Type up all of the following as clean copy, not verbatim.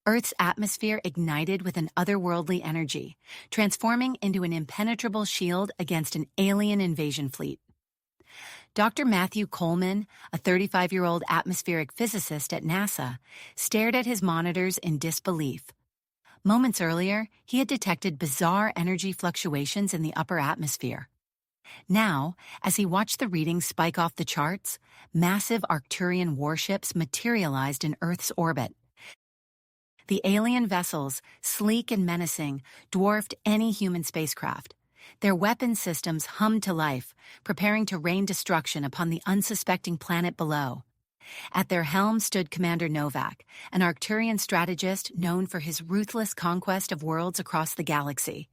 Earth's atmosphere ignited with an otherworldly energy, transforming into an impenetrable shield against an alien invasion fleet. Dr. Matthew Coleman, a 35-year-old atmospheric physicist at NASA, stared at his monitors in disbelief. Moments earlier, he had detected bizarre energy fluctuations in the upper atmosphere. Now, as he watched the readings spike off the charts, massive Arcturian warships materialized in Earth's orbit. The alien vessels, sleek and menacing, dwarfed any human spacecraft. Their weapon systems hummed to life, preparing to rain destruction upon the unsuspecting planet below. At their helm stood Commander Novak, an Arcturian strategist known for his ruthless conquest of worlds across the galaxy.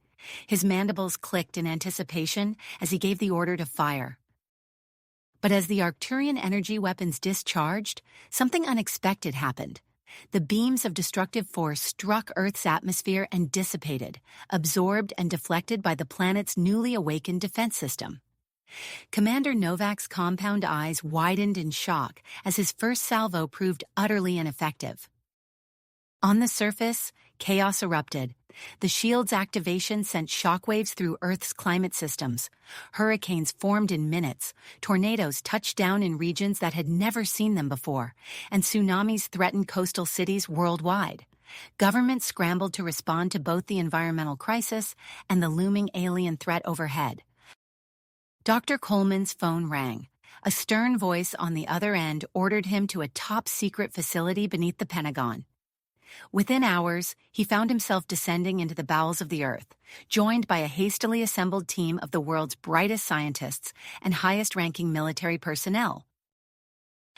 His mandibles clicked in anticipation as he gave the order to fire. But as the Arcturian energy weapons discharged, something unexpected happened. The beams of destructive force struck Earth's atmosphere and dissipated, absorbed and deflected by the planet's newly awakened defense system. Commander Novak's compound eyes widened in shock as his first salvo proved utterly ineffective. On the surface, chaos erupted. The shield's activation sent shockwaves through Earth's climate systems. Hurricanes formed in minutes, tornadoes touched down in regions that had never seen them before, and tsunamis threatened coastal cities worldwide. Governments scrambled to respond to both the environmental crisis and the looming alien threat overhead. Dr. Coleman's phone rang. A stern voice on the other end ordered him to a top-secret facility beneath the Pentagon. Within hours, he found himself descending into the bowels of the Earth, joined by a hastily assembled team of the world's brightest scientists and highest-ranking military personnel.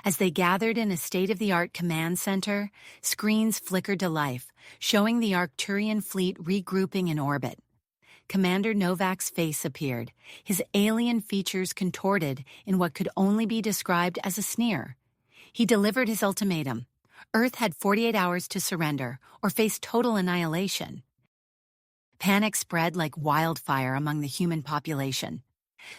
As they gathered in a state-of-the-art command center, screens flickered to life, showing the Arcturian fleet regrouping in orbit. Commander Novak's face appeared, his alien features contorted in what could only be described as a sneer. He delivered his ultimatum. Earth had 48 hours to surrender or face total annihilation. Panic spread like wildfire among the human population.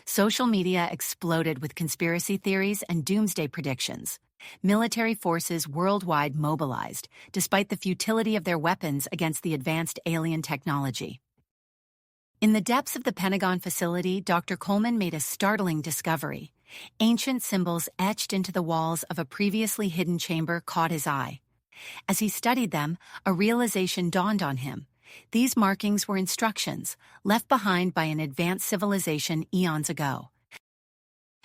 Social media exploded with conspiracy theories and doomsday predictions. Military forces worldwide mobilized, despite the futility of their weapons against the advanced alien technology. In the depths of the Pentagon facility, Dr. Coleman made a startling discovery. Ancient symbols etched into the walls of a previously hidden chamber caught his eye. As he studied them, a realization dawned on him. These markings were instructions, left behind by an advanced civilization eons ago.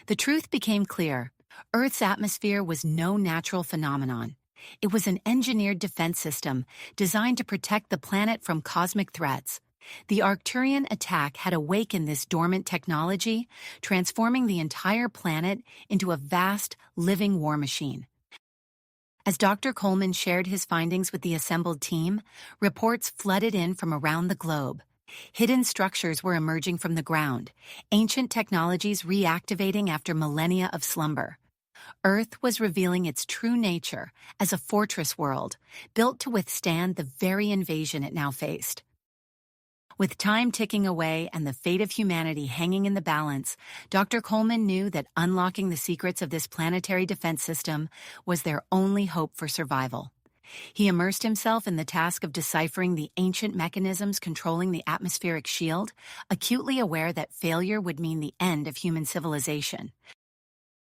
The truth became clear. Earth's atmosphere was no natural phenomenon. It was an engineered defense system designed to protect the planet from cosmic threats. The Arcturian attack had awakened this dormant technology, transforming the entire planet into a vast, living war machine. As Dr. Coleman shared his findings with the assembled team, reports flooded in from around the globe. Hidden structures were emerging from the ground, ancient technologies reactivating after millennia of slumber. Earth was revealing its true nature as a fortress world, built to withstand the very invasion it now faced. With time ticking away and the fate of humanity hanging in the balance, Dr. Coleman knew that unlocking the secrets of this planetary defense system was their only hope for survival. He immersed himself in the task of deciphering the ancient mechanisms controlling the atmospheric shield, acutely aware that failure would mean the end of human civilization.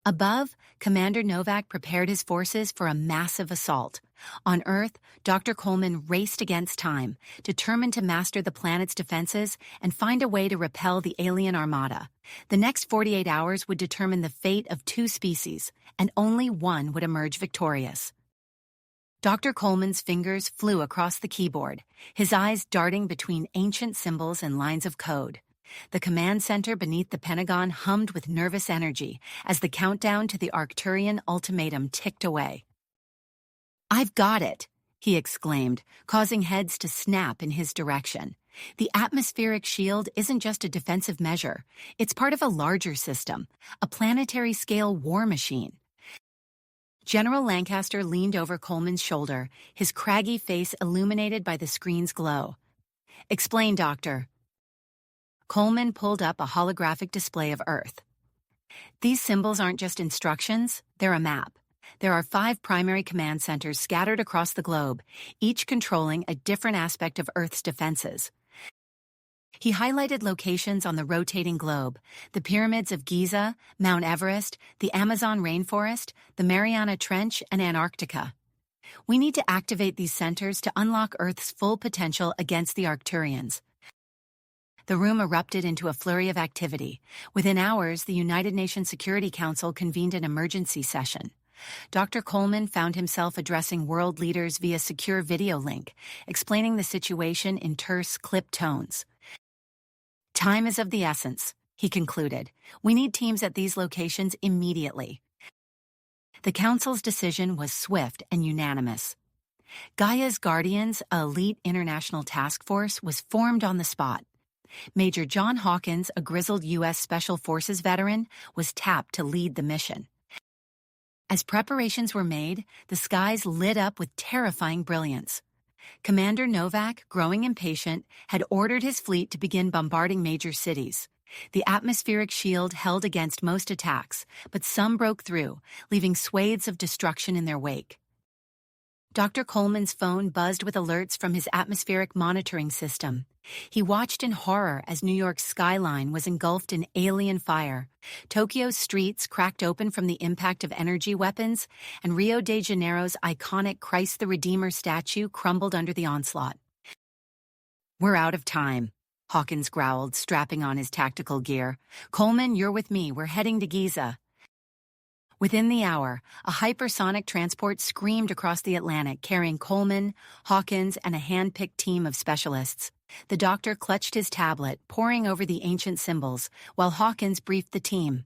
Above, Commander Novak prepared his forces for a massive assault. On Earth, Dr. Coleman raced against time, determined to master the planet's defenses and find a way to repel the alien armada. The next 48 hours would determine the fate of two species, and only one would emerge victorious. Dr. Coleman's fingers flew across the keyboard, his eyes darting between ancient symbols and lines of code. The command center beneath the Pentagon hummed with nervous energy as the countdown to the Arcturian ultimatum ticked away. "I've got it," he exclaimed, causing heads to snap in his direction. The atmospheric shield isn't just a defensive measure. It's part of a larger system, a planetary-scale war machine. General Lancaster leaned over Coleman's shoulder, his craggy face illuminated by the screen's glow. "Explain, Doctor." Coleman pulled up a holographic display of Earth. "These symbols aren't just instructions, they're a map. There are 5 primary command centers scattered across the globe, each controlling a different aspect of Earth's defenses. He highlighted locations on the rotating globe: the pyramids of Giza, Mount Everest, the Amazon rainforest, the Mariana Trench, and Antarctica. We need to activate these centers to unlock Earth's full potential against the Arcturians. The room erupted into a flurry of activity. Within hours, the United Nations Security Council convened an emergency session. Dr. Coleman found himself addressing world leaders via secure video link, explaining the situation in terse, clipped tones. Time is of the essence, he concluded. We need teams at these locations immediately. The Council's decision was swift and unanimous. Gaia's Guardians, an elite international task force, was formed on the spot. Major John Hawkins, a grizzled U.S. Special Forces veteran, was tapped to lead the mission. As preparations were made, the skies lit up with terrifying brilliance. Commander Novak, growing impatient, had ordered his fleet to begin bombarding major cities. The atmospheric shield held against most attacks, but some broke through, leaving swathes of destruction in their wake. Dr. Coleman's phone buzzed with alerts from his atmospheric monitoring system. He watched in horror as New York's skyline was engulfed in alien fire. Tokyo's streets cracked open from the impact of energy weapons, and Rio de Janeiro's iconic Christ the Redeemer statue crumbled under the onslaught. "We're out of time," Hawkins growled, strapping on his tactical gear. "Coleman, you're with me. We're heading to Giza." Within the hour, a hypersonic transport screamed across the Atlantic, carrying Coleman, Hawkins, and a hand-picked team of specialists. The doctor clutched his tablet, poring over the ancient symbols, while Hawkins briefed the team.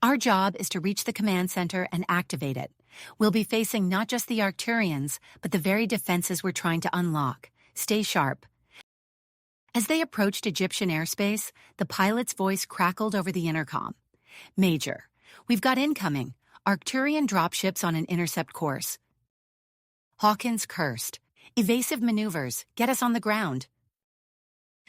"Our job is to reach the command center and activate it. We'll be facing not just the Arcturians, but the very defenses we're trying to unlock. Stay sharp." As they approached Egyptian airspace, the pilot's voice crackled over the intercom. "Major, we've got incoming. Arcturian dropships on an intercept course." Hawkins cursed. "Evasive maneuvers. Get us on the ground."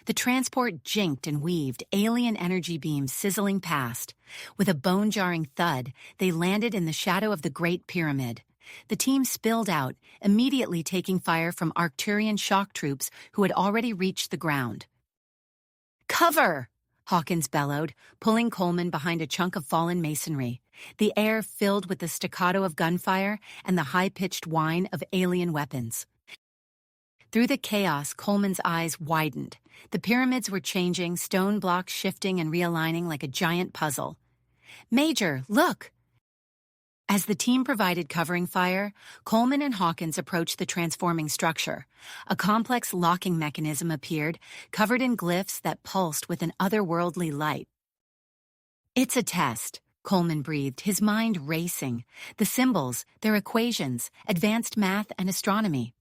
The transport jinked and weaved, alien energy beams sizzling past. With a bone-jarring thud, they landed in the shadow of the Great Pyramid. The team spilled out, immediately taking fire from Arcturian shock troops who had already reached the ground. "Cover!" Hawkins bellowed, pulling Coleman behind a chunk of fallen masonry. The air filled with the staccato of gunfire and the high-pitched whine of alien weapons. Through the chaos, Coleman's eyes widened. The pyramids were changing, stone blocks shifting and realigning like a giant puzzle. "Major, look!" As the team provided covering fire, Coleman and Hawkins approached the transforming structure. A complex locking mechanism appeared, covered in glyphs that pulsed with an otherworldly light. "It's a test," Coleman breathed, his mind racing. The symbols, their equations, advanced math and astronomy.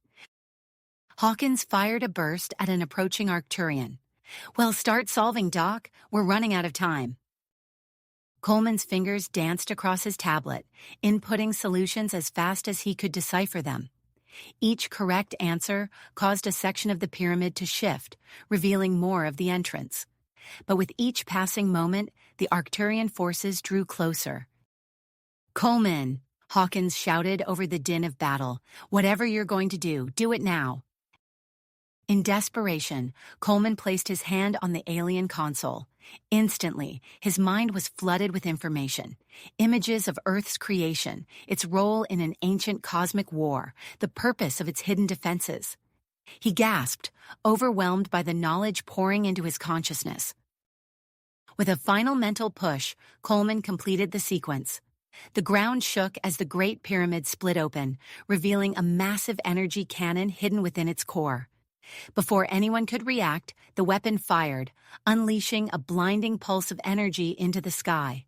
Hawkins fired a burst at an approaching Arcturian. "Well, start solving, Doc. We're running out of time." Coleman's fingers danced across his tablet, inputting solutions as fast as he could decipher them. Each correct answer caused a section of the pyramid to shift, revealing more of the entrance. But with each passing moment, the Arcturian forces drew closer. "Coleman," Hawkins shouted over the din of battle, "whatever you're going to do it now." In desperation, Coleman placed his hand on the alien console. Instantly, his mind was flooded with information. Images of Earth's creation, its role in an ancient cosmic war, the purpose of its hidden defenses. He gasped, overwhelmed by the knowledge pouring into his consciousness. With a final mental push, Coleman completed the sequence. The ground shook as the Great Pyramid split open, revealing a massive energy cannon hidden within its core. Before anyone could react, the weapon fired, unleashing a blinding pulse of energy into the sky.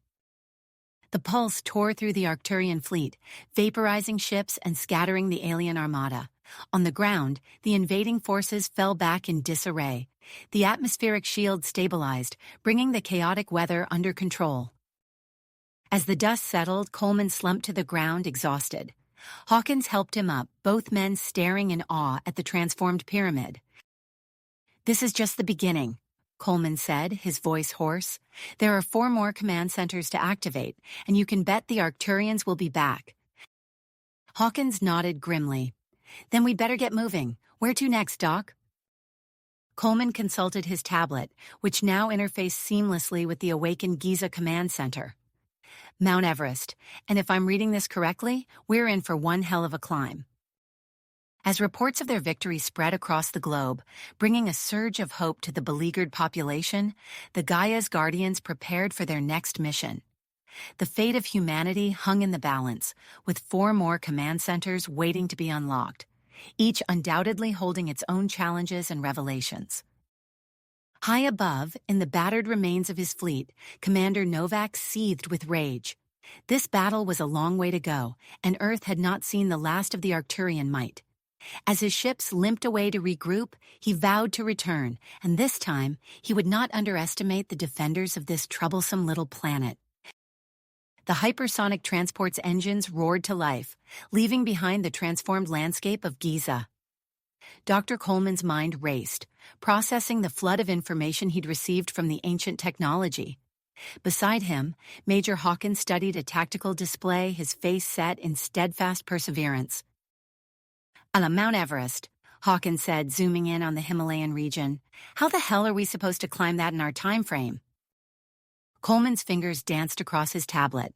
The pulse tore through the Arcturian fleet, vaporizing ships and scattering the alien armada. On the ground, the invading forces fell back in disarray. The atmospheric shield stabilized, bringing the chaotic weather under control. As the dust settled, Coleman slumped to the ground, exhausted. Hawkins helped him up, both men staring in awe at the transformed pyramid. "This is just the beginning," Coleman said, his voice hoarse. "There are 4 more command centers to activate, and you can bet the Arcturians will be back." Hawkins nodded grimly. "Then we'd better get moving. Where to next, Doc?" Coleman consulted his tablet, which now interfaced seamlessly with the awakened Giza Command Center. "Mount Everest, and if I'm reading this correctly, we're in for one hell of a climb." As reports of their victory spread across the globe, bringing a surge of hope to the beleaguered population, the Gaia's Guardians prepared for their next mission. The fate of humanity hung in the balance, with 4 more command centers waiting to be unlocked, each undoubtedly holding its own challenges and revelations. High above, in the battered remains of his fleet, Commander Novak seethed with rage. This battle was a long way to go, and Earth had not seen the last of the Arcturian might. As his ships limped away to regroup, he vowed to return, and this time he would not underestimate the defenders of this troublesome little planet. The hypersonic transport's engines roared to life, leaving behind the transformed landscape of Giza. Dr. Coleman's mind raced, processing the flood of information he'd received from the ancient technology. Beside him, Major Hawkins studied a tactical display, his face set in steadfast perseverance. "On Mount Everest," Hawkins said, zooming in on the Himalayan region. "How the hell are we supposed to climb that in our time frame?" Coleman's fingers danced across his tablet.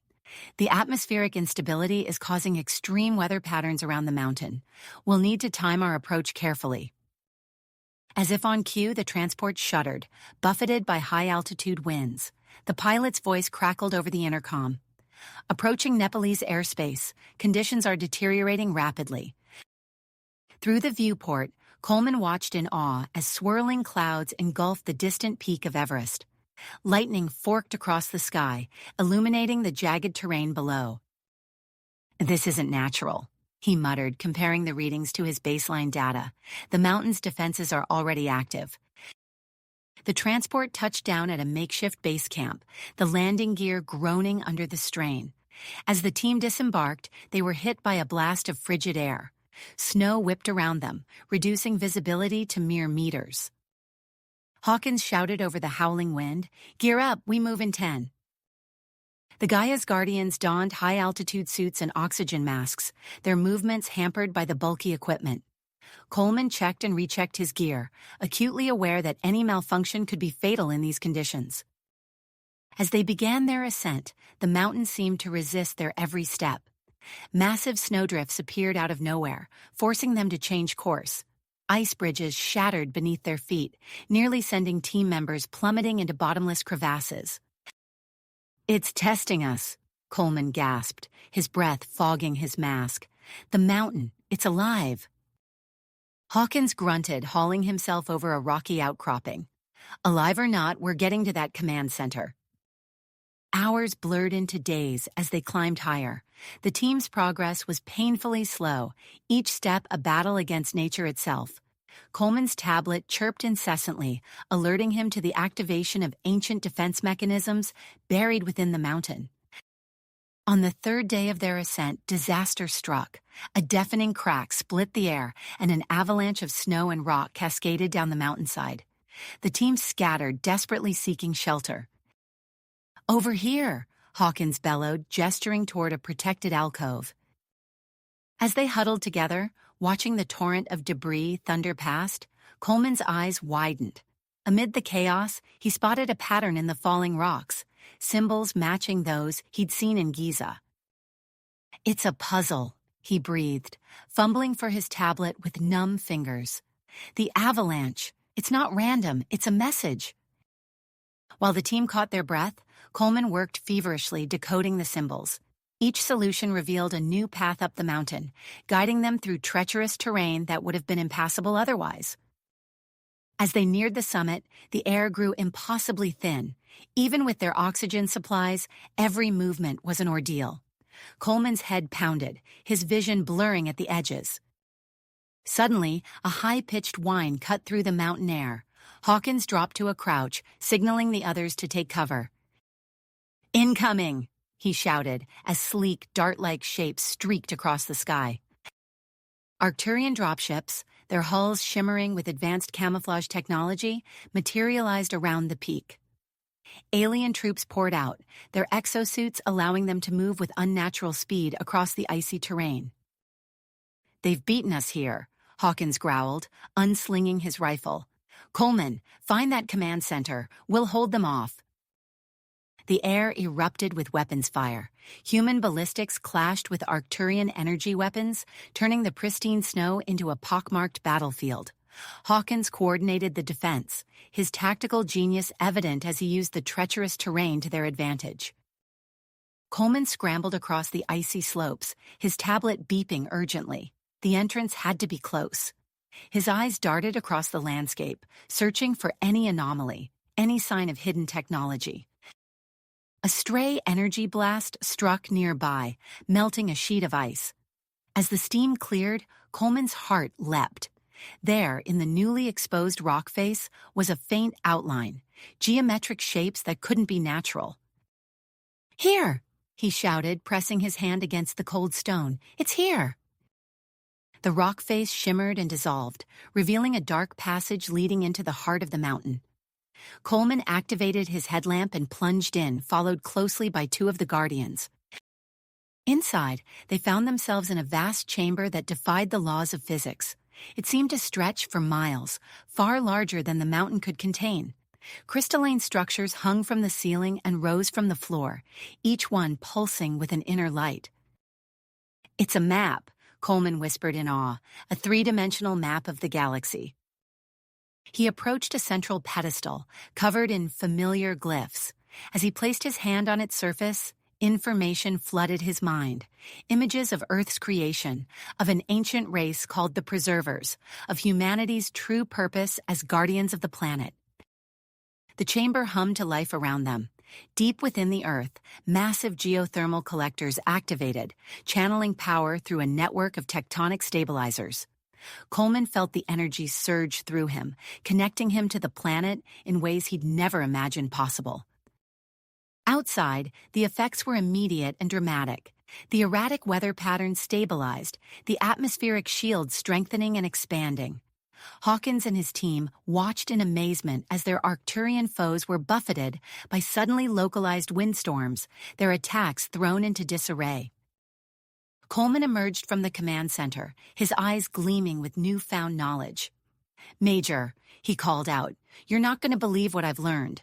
"The atmospheric instability is causing extreme weather patterns around the mountain. We'll need to time our approach carefully." As if on cue, the transport shuddered, buffeted by high-altitude winds. The pilot's voice crackled over the intercom. "Approaching Nepalese airspace, conditions are deteriorating rapidly." Through the viewport, Coleman watched in awe as swirling clouds engulfed the distant peak of Everest. Lightning forked across the sky, illuminating the jagged terrain below. "This isn't natural," he muttered, comparing the readings to his baseline data. "The mountain's defenses are already active." The transport touched down at a makeshift base camp, the landing gear groaning under the strain. As the team disembarked, they were hit by a blast of frigid air. Snow whipped around them, reducing visibility to mere meters. Hawkins shouted over the howling wind, "Gear up, we move in 10. The Gaia's Guardians donned high-altitude suits and oxygen masks, their movements hampered by the bulky equipment. Coleman checked and rechecked his gear, acutely aware that any malfunction could be fatal in these conditions. As they began their ascent, the mountain seemed to resist their every step. Massive snowdrifts appeared out of nowhere, forcing them to change course. Ice bridges shattered beneath their feet, nearly sending team members plummeting into bottomless crevasses. "It's testing us," Coleman gasped, his breath fogging his mask. "The mountain, it's alive." Hawkins grunted, hauling himself over a rocky outcropping. "Alive or not, we're getting to that command center." Hours blurred into days as they climbed higher. The team's progress was painfully slow, each step a battle against nature itself. Coleman's tablet chirped incessantly, alerting him to the activation of ancient defense mechanisms buried within the mountain. On the 3rd day of their ascent, disaster struck. A deafening crack split the air, and an avalanche of snow and rock cascaded down the mountainside. The team scattered, desperately seeking shelter. "Over here," Hawkins bellowed, gesturing toward a protected alcove. As they huddled together, watching the torrent of debris thunder past, Coleman's eyes widened. Amid the chaos, he spotted a pattern in the falling rocks, symbols matching those he'd seen in Giza. "It's a puzzle," he breathed, fumbling for his tablet with numb fingers. "The avalanche. It's not random, it's a message." While the team caught their breath, Coleman worked feverishly decoding the symbols. Each solution revealed a new path up the mountain, guiding them through treacherous terrain that would have been impassable otherwise. As they neared the summit, the air grew impossibly thin. Even with their oxygen supplies, every movement was an ordeal. Coleman's head pounded, his vision blurring at the edges. Suddenly, a high-pitched whine cut through the mountain air. Hawkins dropped to a crouch, signaling the others to take cover. "Incoming!" he shouted, as sleek, dart-like shapes streaked across the sky. Arcturian dropships, their hulls shimmering with advanced camouflage technology, materialized around the peak. Alien troops poured out, their exosuits allowing them to move with unnatural speed across the icy terrain. "They've beaten us here," Hawkins growled, unslinging his rifle. "Coleman, find that command center. We'll hold them off." The air erupted with weapons fire. Human ballistics clashed with Arcturian energy weapons, turning the pristine snow into a pockmarked battlefield. Hawkins coordinated the defense, his tactical genius evident as he used the treacherous terrain to their advantage. Coleman scrambled across the icy slopes, his tablet beeping urgently. The entrance had to be close. His eyes darted across the landscape, searching for any anomaly, any sign of hidden technology. A stray energy blast struck nearby, melting a sheet of ice. As the steam cleared, Coleman's heart leapt. There, in the newly exposed rock face, was a faint outline, geometric shapes that couldn't be natural. "Here!" he shouted, pressing his hand against the cold stone. "It's here!" The rock face shimmered and dissolved, revealing a dark passage leading into the heart of the mountain. Coleman activated his headlamp and plunged in, followed closely by two of the Guardians. Inside, they found themselves in a vast chamber that defied the laws of physics. It seemed to stretch for miles, far larger than the mountain could contain. Crystalline structures hung from the ceiling and rose from the floor, each one pulsing with an inner light. "It's a map," Coleman whispered in awe, "a three-dimensional map of the galaxy." He approached a central pedestal, covered in familiar glyphs. As he placed his hand on its surface, information flooded his mind. Images of Earth's creation, of an ancient race called the Preservers, of humanity's true purpose as guardians of the planet. The chamber hummed to life around them. Deep within the Earth, massive geothermal collectors activated, channeling power through a network of tectonic stabilizers. Coleman felt the energy surge through him, connecting him to the planet in ways he'd never imagined possible. Outside, the effects were immediate and dramatic. The erratic weather patterns stabilized, the atmospheric shield strengthening and expanding. Hawkins and his team watched in amazement as their Arcturian foes were buffeted by suddenly localized windstorms, their attacks thrown into disarray. Coleman emerged from the command center, his eyes gleaming with newfound knowledge. "Major," he called out, "you're not going to believe what I've learned."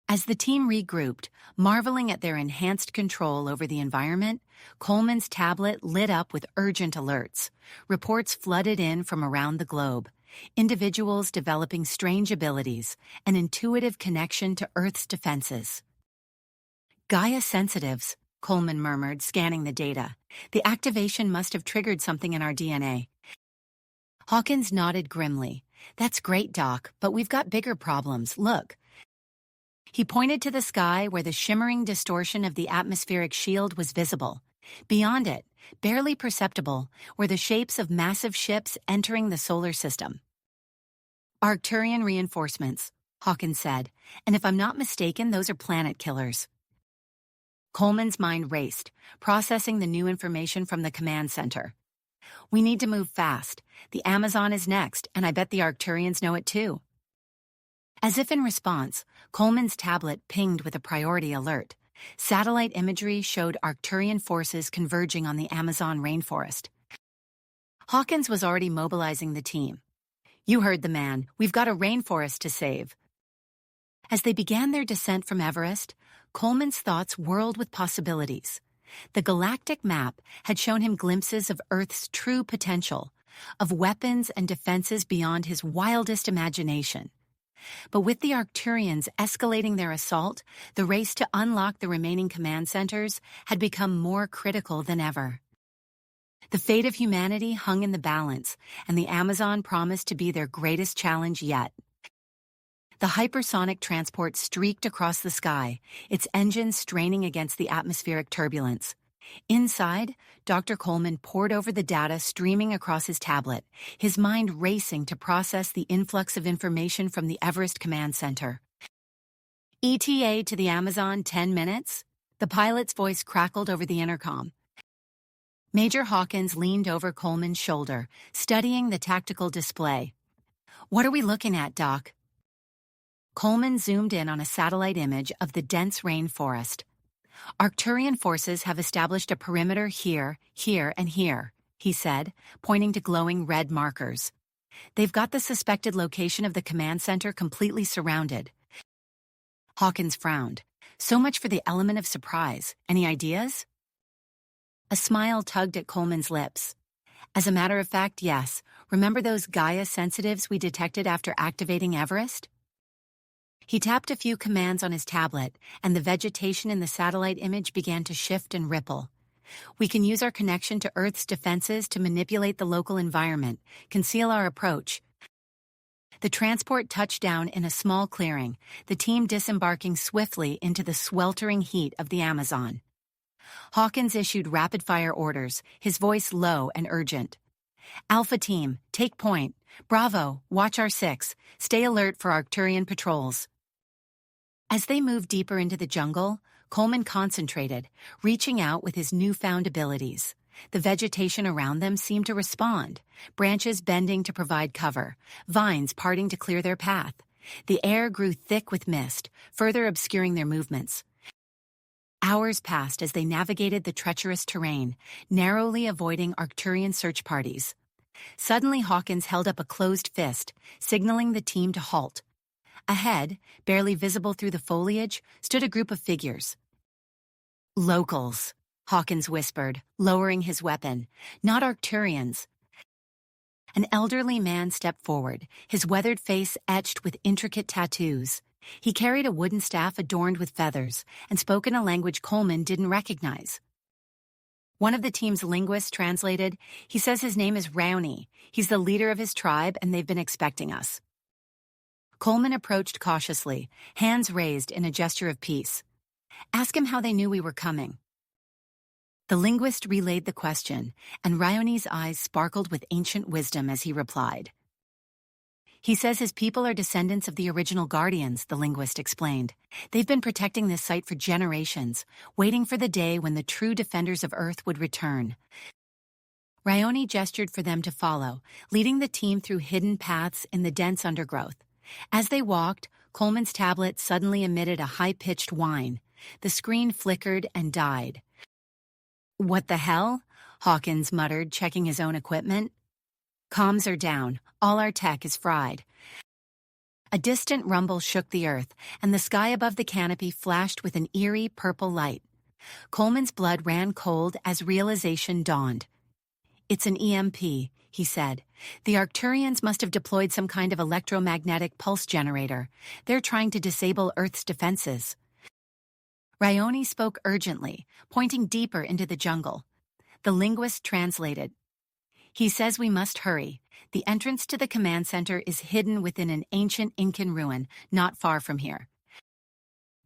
As the team regrouped, marveling at their enhanced control over the environment, Coleman's tablet lit up with urgent alerts. Reports flooded in from around the globe. Individuals developing strange abilities, an intuitive connection to Earth's defenses. "Gaia sensitives," Coleman murmured, scanning the data. "The activation must have triggered something in our DNA." Hawkins nodded grimly. "That's great, Doc, but we've got bigger problems. Look." He pointed to the sky where the shimmering distortion of the atmospheric shield was visible. Beyond it, barely perceptible, were the shapes of massive ships entering the solar system. "Arcturian reinforcements," Hawkins said, "and if I'm not mistaken, those are planet killers." Coleman's mind raced, processing the new information from the command center. "We need to move fast. The Amazon is next, and I bet the Arcturians know it too." As if in response, Coleman's tablet pinged with a priority alert. Satellite imagery showed Arcturian forces converging on the Amazon rainforest. Hawkins was already mobilizing the team. "You heard the man. We've got a rainforest to save." As they began their descent from Everest, Coleman's thoughts whirled with possibilities. The galactic map had shown him glimpses of Earth's true potential, of weapons and defenses beyond his wildest imagination. But with the Arcturians escalating their assault, the race to unlock the remaining command centers had become more critical than ever. The fate of humanity hung in the balance, and the Amazon promised to be their greatest challenge yet. The hypersonic transport streaked across the sky, its engines straining against the atmospheric turbulence. Inside, Dr. Coleman pored over the data streaming across his tablet, his mind racing to process the influx of information from the Everest Command Center. "ETA to the Amazon 10 minutes? The pilot's voice crackled over the intercom. Major Hawkins leaned over Coleman's shoulder, studying the tactical display. "What are we looking at, Doc?" Coleman zoomed in on a satellite image of the dense rainforest. "Arcturian forces have established a perimeter here, here, and here," he said, pointing to glowing red markers. "They've got the suspected location of the command center completely surrounded." Hawkins frowned. "So much for the element of surprise. Any ideas?" A smile tugged at Coleman's lips. "As a matter of fact, yes. Remember those Gaia sensitives we detected after activating Everest?" He tapped a few commands on his tablet, and the vegetation in the satellite image began to shift and ripple. "We can use our connection to Earth's defenses to manipulate the local environment, conceal our approach." The transport touched down in a small clearing, the team disembarking swiftly into the sweltering heat of the Amazon. Hawkins issued rapid-fire orders, his voice low and urgent. "Alpha Team, take point. Bravo, watch our 6. Stay alert for Arcturian patrols." As they moved deeper into the jungle, Coleman concentrated, reaching out with his newfound abilities. The vegetation around them seemed to respond, branches bending to provide cover, vines parting to clear their path. The air grew thick with mist, further obscuring their movements. Hours passed as they navigated the treacherous terrain, narrowly avoiding Arcturian search parties. Suddenly Hawkins held up a closed fist, signaling the team to halt. Ahead, barely visible through the foliage, stood a group of figures. "Locals," Hawkins whispered, lowering his weapon. "Not Arcturians." An elderly man stepped forward, his weathered face etched with intricate tattoos. He carried a wooden staff adorned with feathers and spoke in a language Coleman didn't recognize. One of the team's linguists translated, "He says his name is Raoni. He's the leader of his tribe and they've been expecting us." Coleman approached cautiously, hands raised in a gesture of peace. "Ask him how they knew we were coming." The linguist relayed the question, and Raoni's eyes sparkled with ancient wisdom as he replied. "He says his people are descendants of the original Guardians," the linguist explained. "They've been protecting this site for generations, waiting for the day when the true defenders of Earth would return." Raoni gestured for them to follow, leading the team through hidden paths in the dense undergrowth. As they walked, Coleman's tablet suddenly emitted a high-pitched whine. The screen flickered and died. "What the hell?" Hawkins muttered, checking his own equipment. "Comms are down. All our tech is fried." A distant rumble shook the earth, and the sky above the canopy flashed with an eerie purple light. Coleman's blood ran cold as realization dawned. "It's an EMP," he said. "The Arcturians must have deployed some kind of electromagnetic pulse generator. They're trying to disable Earth's defenses." Raoni spoke urgently, pointing deeper into the jungle. The linguist translated. "He says we must hurry. The entrance to the command center is hidden within an ancient Incan ruin not far from here."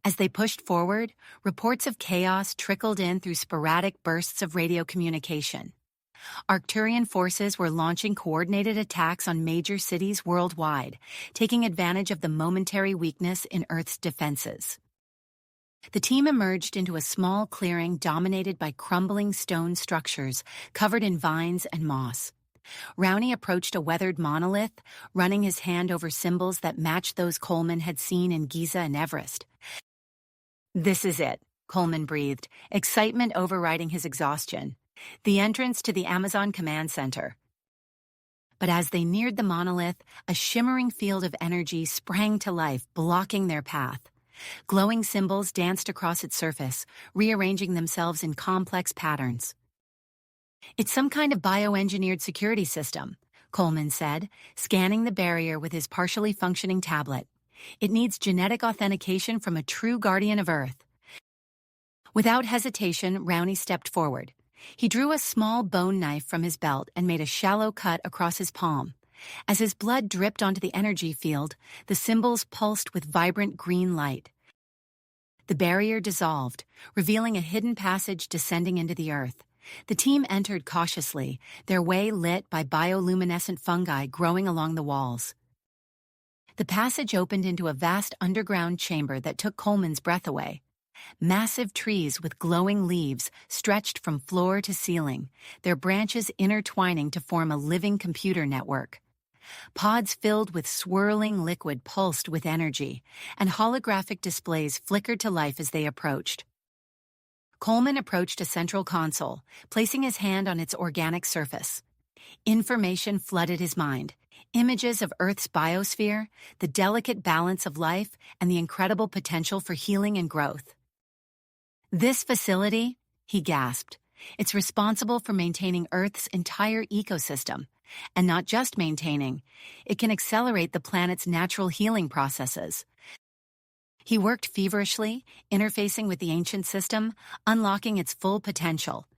As they pushed forward, reports of chaos trickled in through sporadic bursts of radio communication. Arcturian forces were launching coordinated attacks on major cities worldwide, taking advantage of the momentary weakness in Earth's defenses. The team emerged into a small clearing dominated by crumbling stone structures covered in vines and moss. Raoni approached a weathered monolith, running his hand over symbols that matched those Coleman had seen in Giza and Everest. "This is it," Coleman breathed, excitement overriding his exhaustion. "The entrance to the Amazon Command Center." But as they neared the monolith, a shimmering field of energy sprang to life, blocking their path. Glowing symbols danced across its surface, rearranging themselves in complex patterns. "It's some kind of bioengineered security system," Coleman said, scanning the barrier with his partially functioning tablet. "It needs genetic authentication from a true guardian of Earth." Without hesitation, Raoni stepped forward. He drew a small bone knife from his belt and made a shallow cut across his palm. As his blood dripped onto the energy field, the symbols pulsed with vibrant green light. The barrier dissolved, revealing a hidden passage descending into the earth. The team entered cautiously, their way lit by bioluminescent fungi growing along the walls. The passage opened into a vast underground chamber that took Coleman's breath away. Massive trees with glowing leaves stretched from floor to ceiling, their branches intertwining to form a living computer network. Pods filled with swirling liquid pulsed with energy, and holographic displays flickered to life as they approached. Coleman approached a central console, placing his hand on its organic surface. Information flooded his mind. Images of Earth's biosphere, the delicate balance of life, and the incredible potential for healing and growth. "This facility," he gasped, "it's responsible for maintaining Earth's entire ecosystem. And not just maintaining, it can accelerate the planet's natural healing processes." He worked feverishly, interfacing with the ancient system, unlocking its full potential.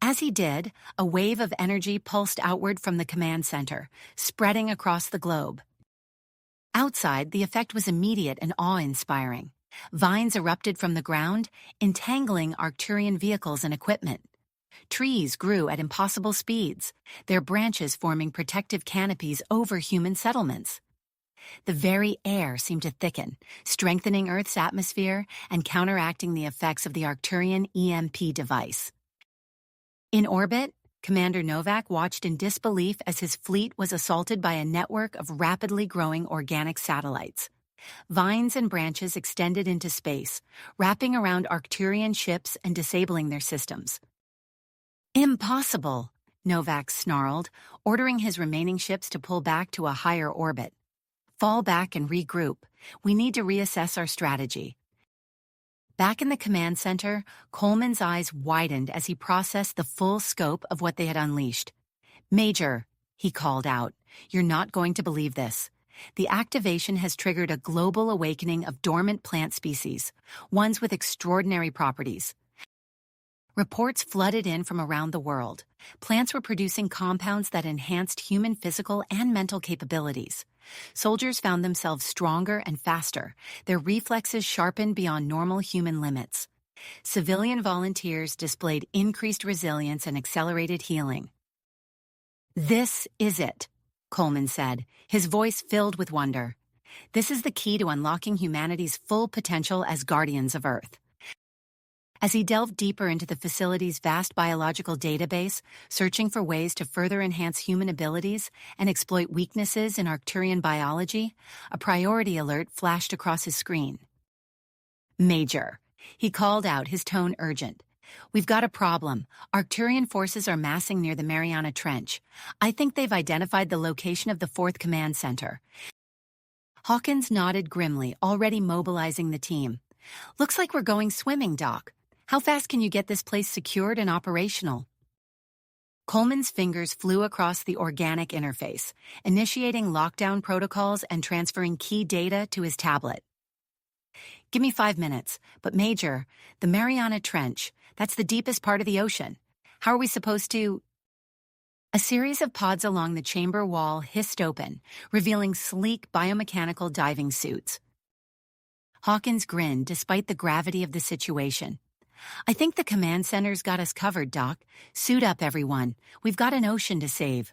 As he did, a wave of energy pulsed outward from the command center, spreading across the globe. Outside, the effect was immediate and awe-inspiring. Vines erupted from the ground, entangling Arcturian vehicles and equipment. Trees grew at impossible speeds, their branches forming protective canopies over human settlements. The very air seemed to thicken, strengthening Earth's atmosphere and counteracting the effects of the Arcturian EMP device. In orbit, Commander Novak watched in disbelief as his fleet was assaulted by a network of rapidly growing organic satellites. Vines and branches extended into space, wrapping around Arcturian ships and disabling their systems. "Impossible," Novak snarled, ordering his remaining ships to pull back to a higher orbit. "Fall back and regroup. We need to reassess our strategy." Back in the command center, Coleman's eyes widened as he processed the full scope of what they had unleashed. "Major," he called out, "you're not going to believe this. The activation has triggered a global awakening of dormant plant species, ones with extraordinary properties." Reports flooded in from around the world. Plants were producing compounds that enhanced human physical and mental capabilities. Soldiers found themselves stronger and faster, their reflexes sharpened beyond normal human limits. Civilian volunteers displayed increased resilience and accelerated healing. "This is it," Coleman said, his voice filled with wonder. "This is the key to unlocking humanity's full potential as guardians of Earth." As he delved deeper into the facility's vast biological database, searching for ways to further enhance human abilities and exploit weaknesses in Arcturian biology, a priority alert flashed across his screen. "Major," he called out, his tone urgent. "We've got a problem. Arcturian forces are massing near the Mariana Trench. I think they've identified the location of the 4th Command Center." Hawkins nodded grimly, already mobilizing the team. "Looks like we're going swimming, Doc. How fast can you get this place secured and operational?" Coleman's fingers flew across the organic interface, initiating lockdown protocols and transferring key data to his tablet. "Give me 5 minutes, but Major, the Mariana Trench, that's the deepest part of the ocean. How are we supposed to—" A series of pods along the chamber wall hissed open, revealing sleek biomechanical diving suits. Hawkins grinned despite the gravity of the situation. "I think the command center's got us covered, Doc. Suit up, everyone. We've got an ocean to save."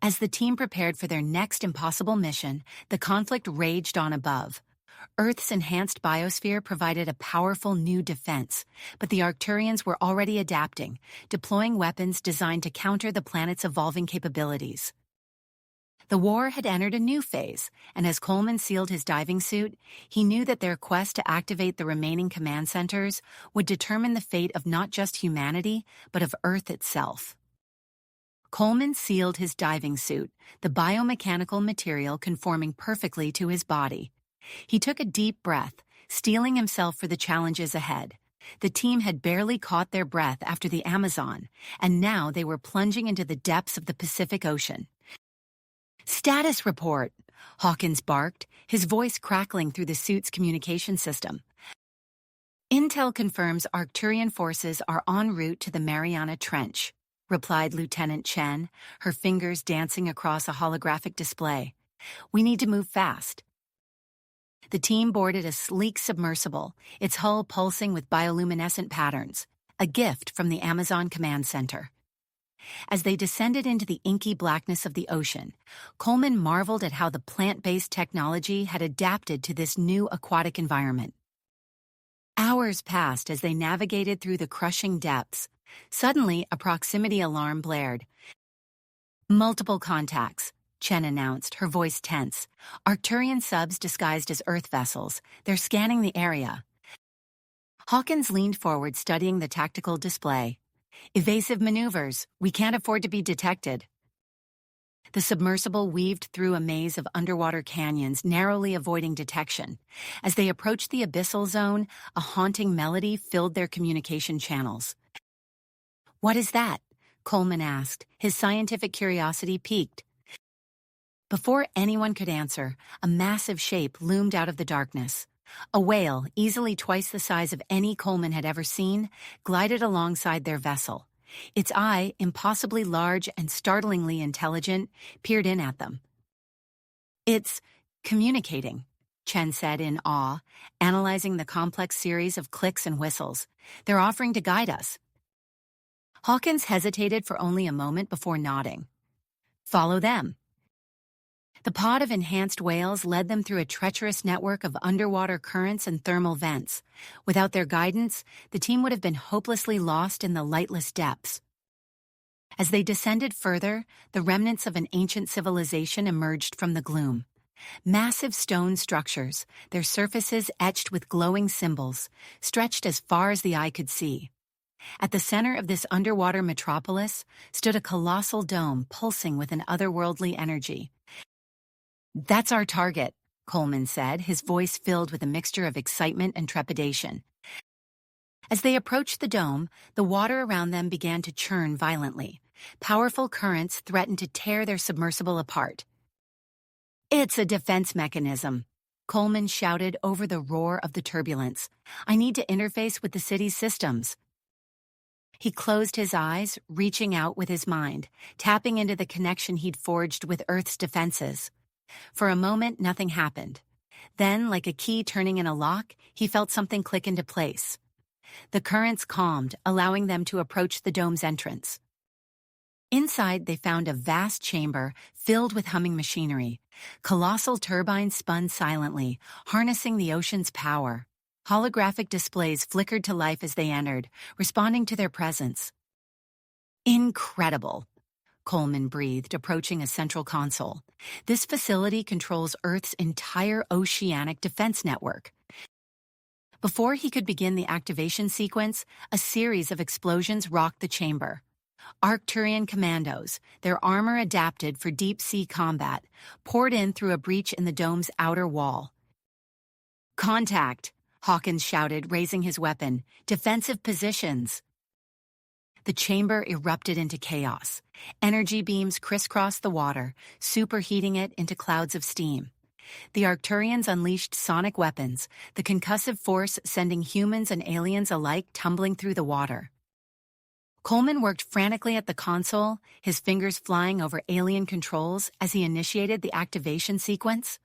As the team prepared for their next impossible mission, the conflict raged on above. Earth's enhanced biosphere provided a powerful new defense, but the Arcturians were already adapting, deploying weapons designed to counter the planet's evolving capabilities. The war had entered a new phase, and as Coleman sealed his diving suit, he knew that their quest to activate the remaining command centers would determine the fate of not just humanity, but of Earth itself. Coleman sealed his diving suit, the biomechanical material conforming perfectly to his body. He took a deep breath, steeling himself for the challenges ahead. The team had barely caught their breath after the Amazon, and now they were plunging into the depths of the Pacific Ocean. "Status report," Hawkins barked, his voice crackling through the suit's communication system. "Intel confirms Arcturian forces are en route to the Mariana Trench," replied Lieutenant Chen, her fingers dancing across a holographic display. "We need to move fast." The team boarded a sleek submersible, its hull pulsing with bioluminescent patterns, a gift from the Amazon Command Center. As they descended into the inky blackness of the ocean, Coleman marveled at how the plant-based technology had adapted to this new aquatic environment. Hours passed as they navigated through the crushing depths. Suddenly, a proximity alarm blared. Multiple contacts, Chen announced, her voice tense. Arcturian subs disguised as Earth vessels. They're scanning the area. Hawkins leaned forward, studying the tactical display. Evasive maneuvers. We can't afford to be detected. The submersible weaved through a maze of underwater canyons, narrowly avoiding detection. As they approached the abyssal zone, a haunting melody filled their communication channels. "What is that?" Coleman asked, his scientific curiosity piqued. Before anyone could answer, a massive shape loomed out of the darkness. A whale, easily twice the size of any Coleman had ever seen, glided alongside their vessel. Its eye, impossibly large and startlingly intelligent, peered in at them. "It's communicating," Chen said in awe, analyzing the complex series of clicks and whistles. "They're offering to guide us." Hawkins hesitated for only a moment before nodding. "Follow them." The pod of enhanced whales led them through a treacherous network of underwater currents and thermal vents. Without their guidance, the team would have been hopelessly lost in the lightless depths. As they descended further, the remnants of an ancient civilization emerged from the gloom. Massive stone structures, their surfaces etched with glowing symbols, stretched as far as the eye could see. At the center of this underwater metropolis stood a colossal dome pulsing with an otherworldly energy. "That's our target," Coleman said, his voice filled with a mixture of excitement and trepidation. As they approached the dome, the water around them began to churn violently. Powerful currents threatened to tear their submersible apart. "It's a defense mechanism," Coleman shouted over the roar of the turbulence. "I need to interface with the city's systems." He closed his eyes, reaching out with his mind, tapping into the connection he'd forged with Earth's defenses. For a moment, nothing happened. Then, like a key turning in a lock, he felt something click into place. The currents calmed, allowing them to approach the dome's entrance. Inside, they found a vast chamber filled with humming machinery. Colossal turbines spun silently, harnessing the ocean's power. Holographic displays flickered to life as they entered, responding to their presence. "Incredible," Coleman breathed, approaching a central console. "This facility controls Earth's entire oceanic defense network." Before he could begin the activation sequence, a series of explosions rocked the chamber. Arcturian commandos, their armor adapted for deep-sea combat, poured in through a breach in the dome's outer wall. "Contact!" Hawkins shouted, raising his weapon. "Defensive positions!" The chamber erupted into chaos. Energy beams crisscrossed the water, superheating it into clouds of steam. The Arcturians unleashed sonic weapons, the concussive force sending humans and aliens alike tumbling through the water. Coleman worked frantically at the console, his fingers flying over alien controls as he initiated the activation sequence.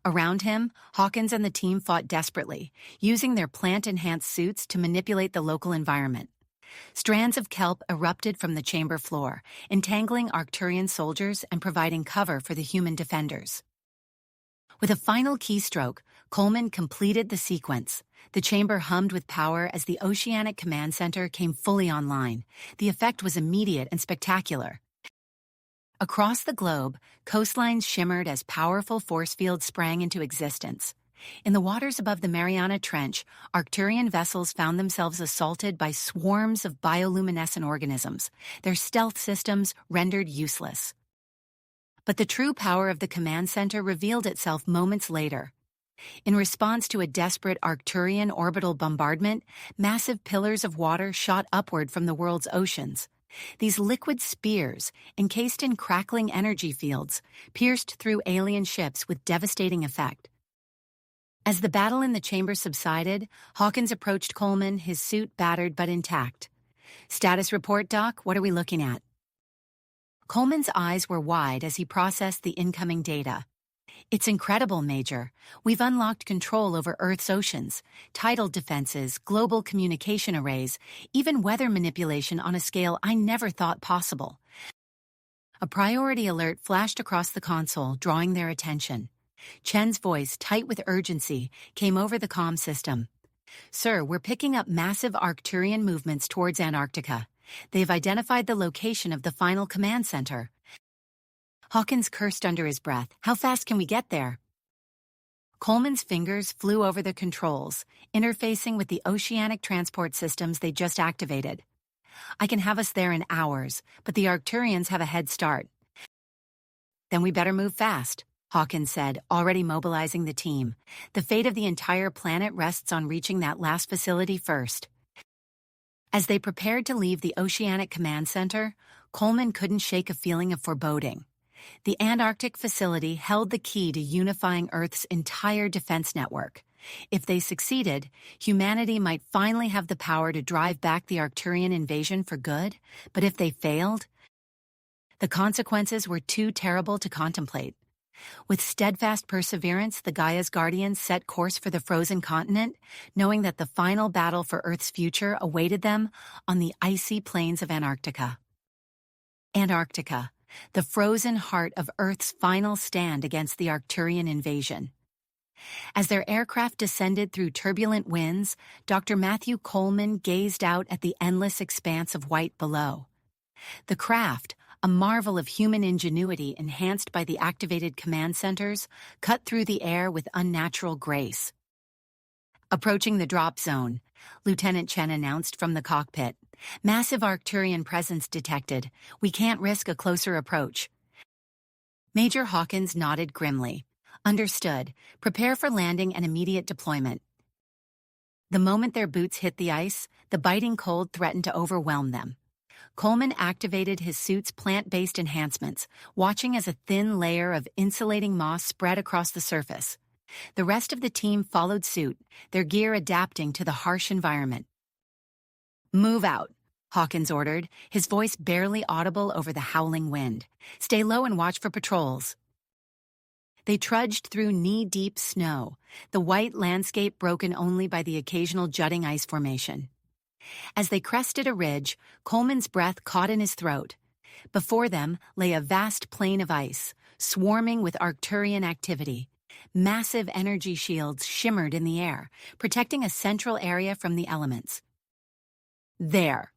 Around him, Hawkins and the team fought desperately, using their plant-enhanced suits to manipulate the local environment. Strands of kelp erupted from the chamber floor, entangling Arcturian soldiers and providing cover for the human defenders. With a final keystroke, Coleman completed the sequence. The chamber hummed with power as the Oceanic Command Center came fully online. The effect was immediate and spectacular. Across the globe, coastlines shimmered as powerful force fields sprang into existence. In the waters above the Mariana Trench, Arcturian vessels found themselves assaulted by swarms of bioluminescent organisms, their stealth systems rendered useless. But the true power of the command center revealed itself moments later. In response to a desperate Arcturian orbital bombardment, massive pillars of water shot upward from the world's oceans. These liquid spears, encased in crackling energy fields, pierced through alien ships with devastating effect. As the battle in the chamber subsided, Hawkins approached Coleman, his suit battered but intact. "Status report, Doc. What are we looking at?" Coleman's eyes were wide as he processed the incoming data. "It's incredible, Major. We've unlocked control over Earth's oceans, tidal defenses, global communication arrays, even weather manipulation on a scale I never thought possible." A priority alert flashed across the console, drawing their attention. Chen's voice, tight with urgency, came over the comm system. Sir, we're picking up massive Arcturian movements towards Antarctica. They've identified the location of the final command center. Hawkins cursed under his breath. How fast can we get there? Coleman's fingers flew over the controls, interfacing with the oceanic transport systems they just activated. I can have us there in hours, but the Arcturians have a head start. Then we better move fast, Hawkins said, already mobilizing the team. The fate of the entire planet rests on reaching that last facility first. As they prepared to leave the Oceanic Command Center, Coleman couldn't shake a feeling of foreboding. The Antarctic facility held the key to unifying Earth's entire defense network. If they succeeded, humanity might finally have the power to drive back the Arcturian invasion for good, but if they failed, the consequences were too terrible to contemplate. With steadfast perseverance, the Gaia's Guardians set course for the frozen continent, knowing that the final battle for Earth's future awaited them on the icy plains of Antarctica. Antarctica, the frozen heart of Earth's final stand against the Arcturian invasion. As their aircraft descended through turbulent winds, Dr. Matthew Coleman gazed out at the endless expanse of white below. The craft, a marvel of human ingenuity enhanced by the activated command centers, cut through the air with unnatural grace. Approaching the drop zone, Lieutenant Chen announced from the cockpit. Massive Arcturian presence detected. We can't risk a closer approach. Major Hawkins nodded grimly. Understood. Prepare for landing and immediate deployment. The moment their boots hit the ice, the biting cold threatened to overwhelm them. Coleman activated his suit's plant-based enhancements, watching as a thin layer of insulating moss spread across the surface. The rest of the team followed suit, their gear adapting to the harsh environment. Move out, Hawkins ordered, his voice barely audible over the howling wind. Stay low and watch for patrols. They trudged through knee-deep snow, the white landscape broken only by the occasional jutting ice formation. As they crested a ridge, Coleman's breath caught in his throat. Before them lay a vast plain of ice, swarming with Arcturian activity. Massive energy shields shimmered in the air, protecting a central area from the elements. There,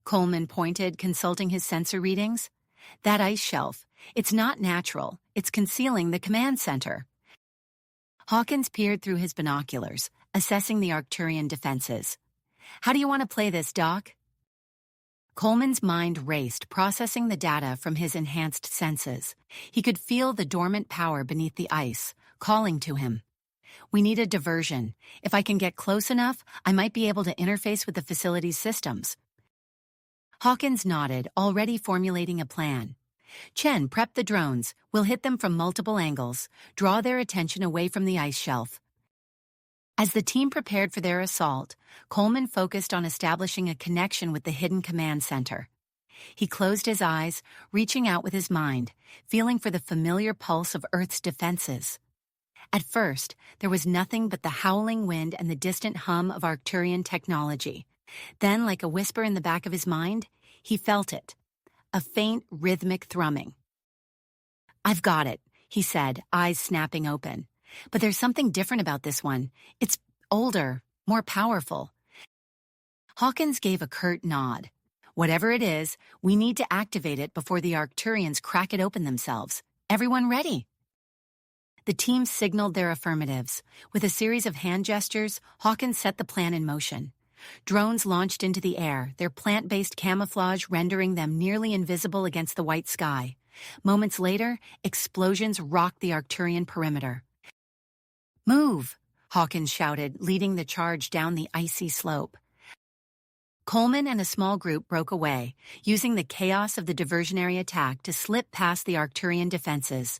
Coleman pointed, consulting his sensor readings. That ice shelf. It's not natural. It's concealing the command center. Hawkins peered through his binoculars, assessing the Arcturian defenses. How do you want to play this, Doc? Coleman's mind raced, processing the data from his enhanced senses. He could feel the dormant power beneath the ice, calling to him. We need a diversion. If I can get close enough, I might be able to interface with the facility's systems. Hawkins nodded, already formulating a plan. Chen, prep the drones. We'll hit them from multiple angles, draw their attention away from the ice shelf. As the team prepared for their assault, Coleman focused on establishing a connection with the hidden command center. He closed his eyes, reaching out with his mind, feeling for the familiar pulse of Earth's defenses. At first, there was nothing but the howling wind and the distant hum of Arcturian technology. Then, like a whisper in the back of his mind, he felt it. A faint, rhythmic thrumming. I've got it, he said, eyes snapping open. But there's something different about this one. It's older, more powerful. Hawkins gave a curt nod. Whatever it is, we need to activate it before the Arcturians crack it open themselves. Everyone ready? The team signaled their affirmatives. With a series of hand gestures, Hawkins set the plan in motion. Drones launched into the air, their plant-based camouflage rendering them nearly invisible against the white sky. Moments later, explosions rocked the Arcturian perimeter. Move, Hawkins shouted, leading the charge down the icy slope. Coleman and a small group broke away, using the chaos of the diversionary attack to slip past the Arcturian defenses.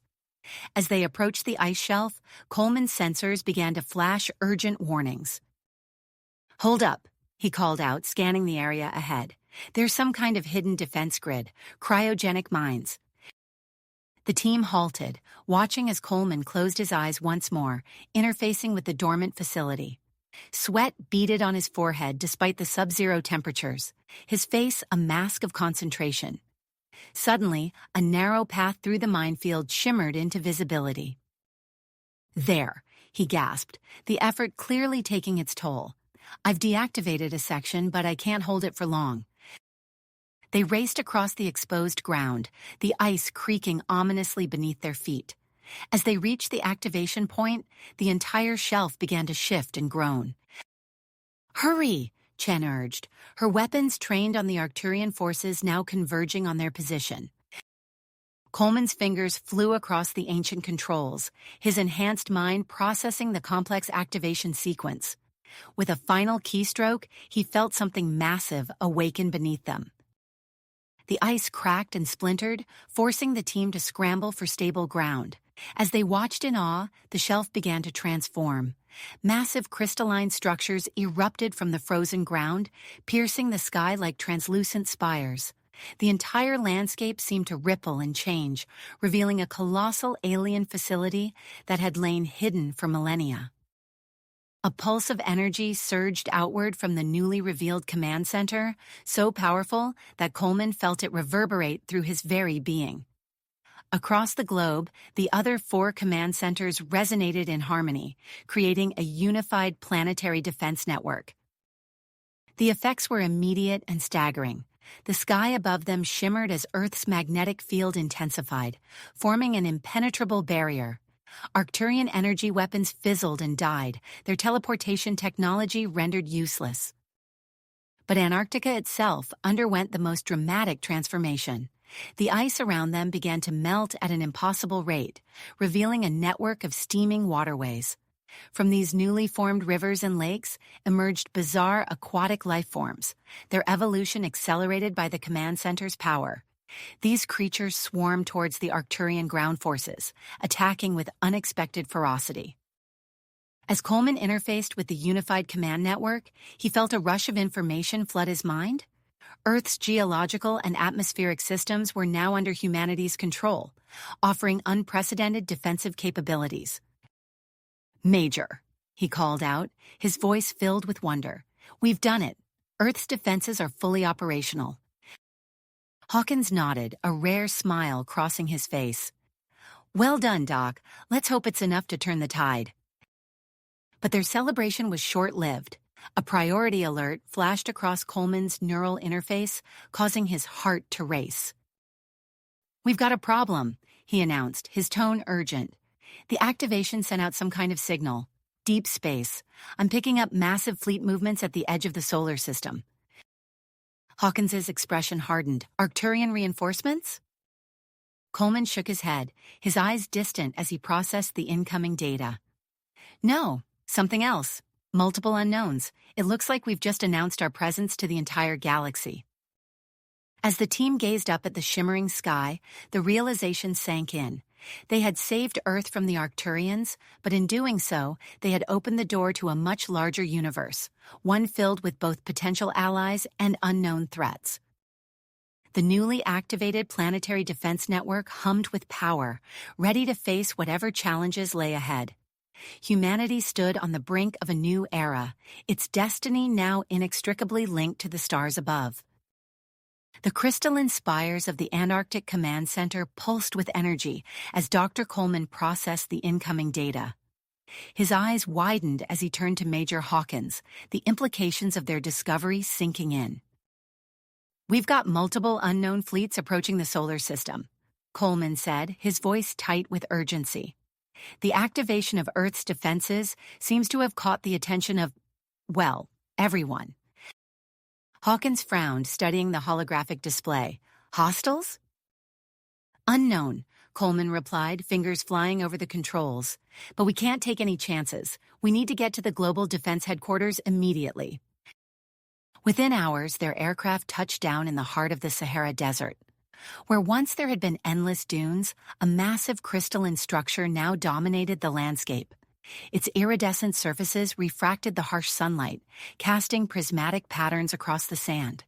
As they approached the ice shelf, Coleman's sensors began to flash urgent warnings. Hold up, he called out, scanning the area ahead. There's some kind of hidden defense grid, cryogenic mines. The team halted, watching as Coleman closed his eyes once more, interfacing with the dormant facility. Sweat beaded on his forehead despite the sub-zero temperatures, his face a mask of concentration. Suddenly, a narrow path through the minefield shimmered into visibility. There, he gasped, the effort clearly taking its toll. I've deactivated a section, but I can't hold it for long. They raced across the exposed ground, the ice creaking ominously beneath their feet. As they reached the activation point, the entire shelf began to shift and groan. "Hurry!" Chen urged, her weapons trained on the Arcturian forces now converging on their position. Coleman's fingers flew across the ancient controls, his enhanced mind processing the complex activation sequence. With a final keystroke, he felt something massive awaken beneath them. The ice cracked and splintered, forcing the team to scramble for stable ground. As they watched in awe, the shelf began to transform. Massive crystalline structures erupted from the frozen ground, piercing the sky like translucent spires. The entire landscape seemed to ripple and change, revealing a colossal alien facility that had lain hidden for millennia. A pulse of energy surged outward from the newly revealed command center, so powerful that Coleman felt it reverberate through his very being. Across the globe, the other 4 command centers resonated in harmony, creating a unified planetary defense network. The effects were immediate and staggering. The sky above them shimmered as Earth's magnetic field intensified, forming an impenetrable barrier. Arcturian energy weapons fizzled and died, their teleportation technology rendered useless. But Antarctica itself underwent the most dramatic transformation. The ice around them began to melt at an impossible rate, revealing a network of steaming waterways. From these newly formed rivers and lakes emerged bizarre aquatic life forms, their evolution accelerated by the command center's power. These creatures swarmed towards the Arcturian ground forces, attacking with unexpected ferocity. As Coleman interfaced with the unified command network, he felt a rush of information flood his mind. Earth's geological and atmospheric systems were now under humanity's control, offering unprecedented defensive capabilities. "Major," he called out, his voice filled with wonder. "We've done it. Earth's defenses are fully operational." Hawkins nodded, a rare smile crossing his face. "Well done, Doc. Let's hope it's enough to turn the tide." But their celebration was short-lived. A priority alert flashed across Coleman's neural interface, causing his heart to race. "We've got a problem," he announced, his tone urgent. The activation sent out some kind of signal. "Deep space. I'm picking up massive fleet movements at the edge of the solar system." Hawkins's expression hardened. "Arcturian reinforcements?" Coleman shook his head, his eyes distant as he processed the incoming data. "No, something else. Multiple unknowns. It looks like we've just announced our presence to the entire galaxy." As the team gazed up at the shimmering sky, the realization sank in. They had saved Earth from the Arcturians, but in doing so, they had opened the door to a much larger universe, one filled with both potential allies and unknown threats. The newly activated Planetary Defense Network hummed with power, ready to face whatever challenges lay ahead. Humanity stood on the brink of a new era, its destiny now inextricably linked to the stars above. The crystalline spires of the Antarctic Command Center pulsed with energy as Dr. Coleman processed the incoming data. His eyes widened as he turned to Major Hawkins, the implications of their discovery sinking in. "We've got multiple unknown fleets approaching the solar system," Coleman said, his voice tight with urgency. "The activation of Earth's defenses seems to have caught the attention of, well, everyone." Hawkins frowned, studying the holographic display. "Hostiles?" "Unknown," Coleman replied, fingers flying over the controls. "But we can't take any chances. We need to get to the Global Defense Headquarters immediately." Within hours, their aircraft touched down in the heart of the Sahara Desert. Where once there had been endless dunes, a massive crystalline structure now dominated the landscape. Its iridescent surfaces refracted the harsh sunlight, casting prismatic patterns across the sand.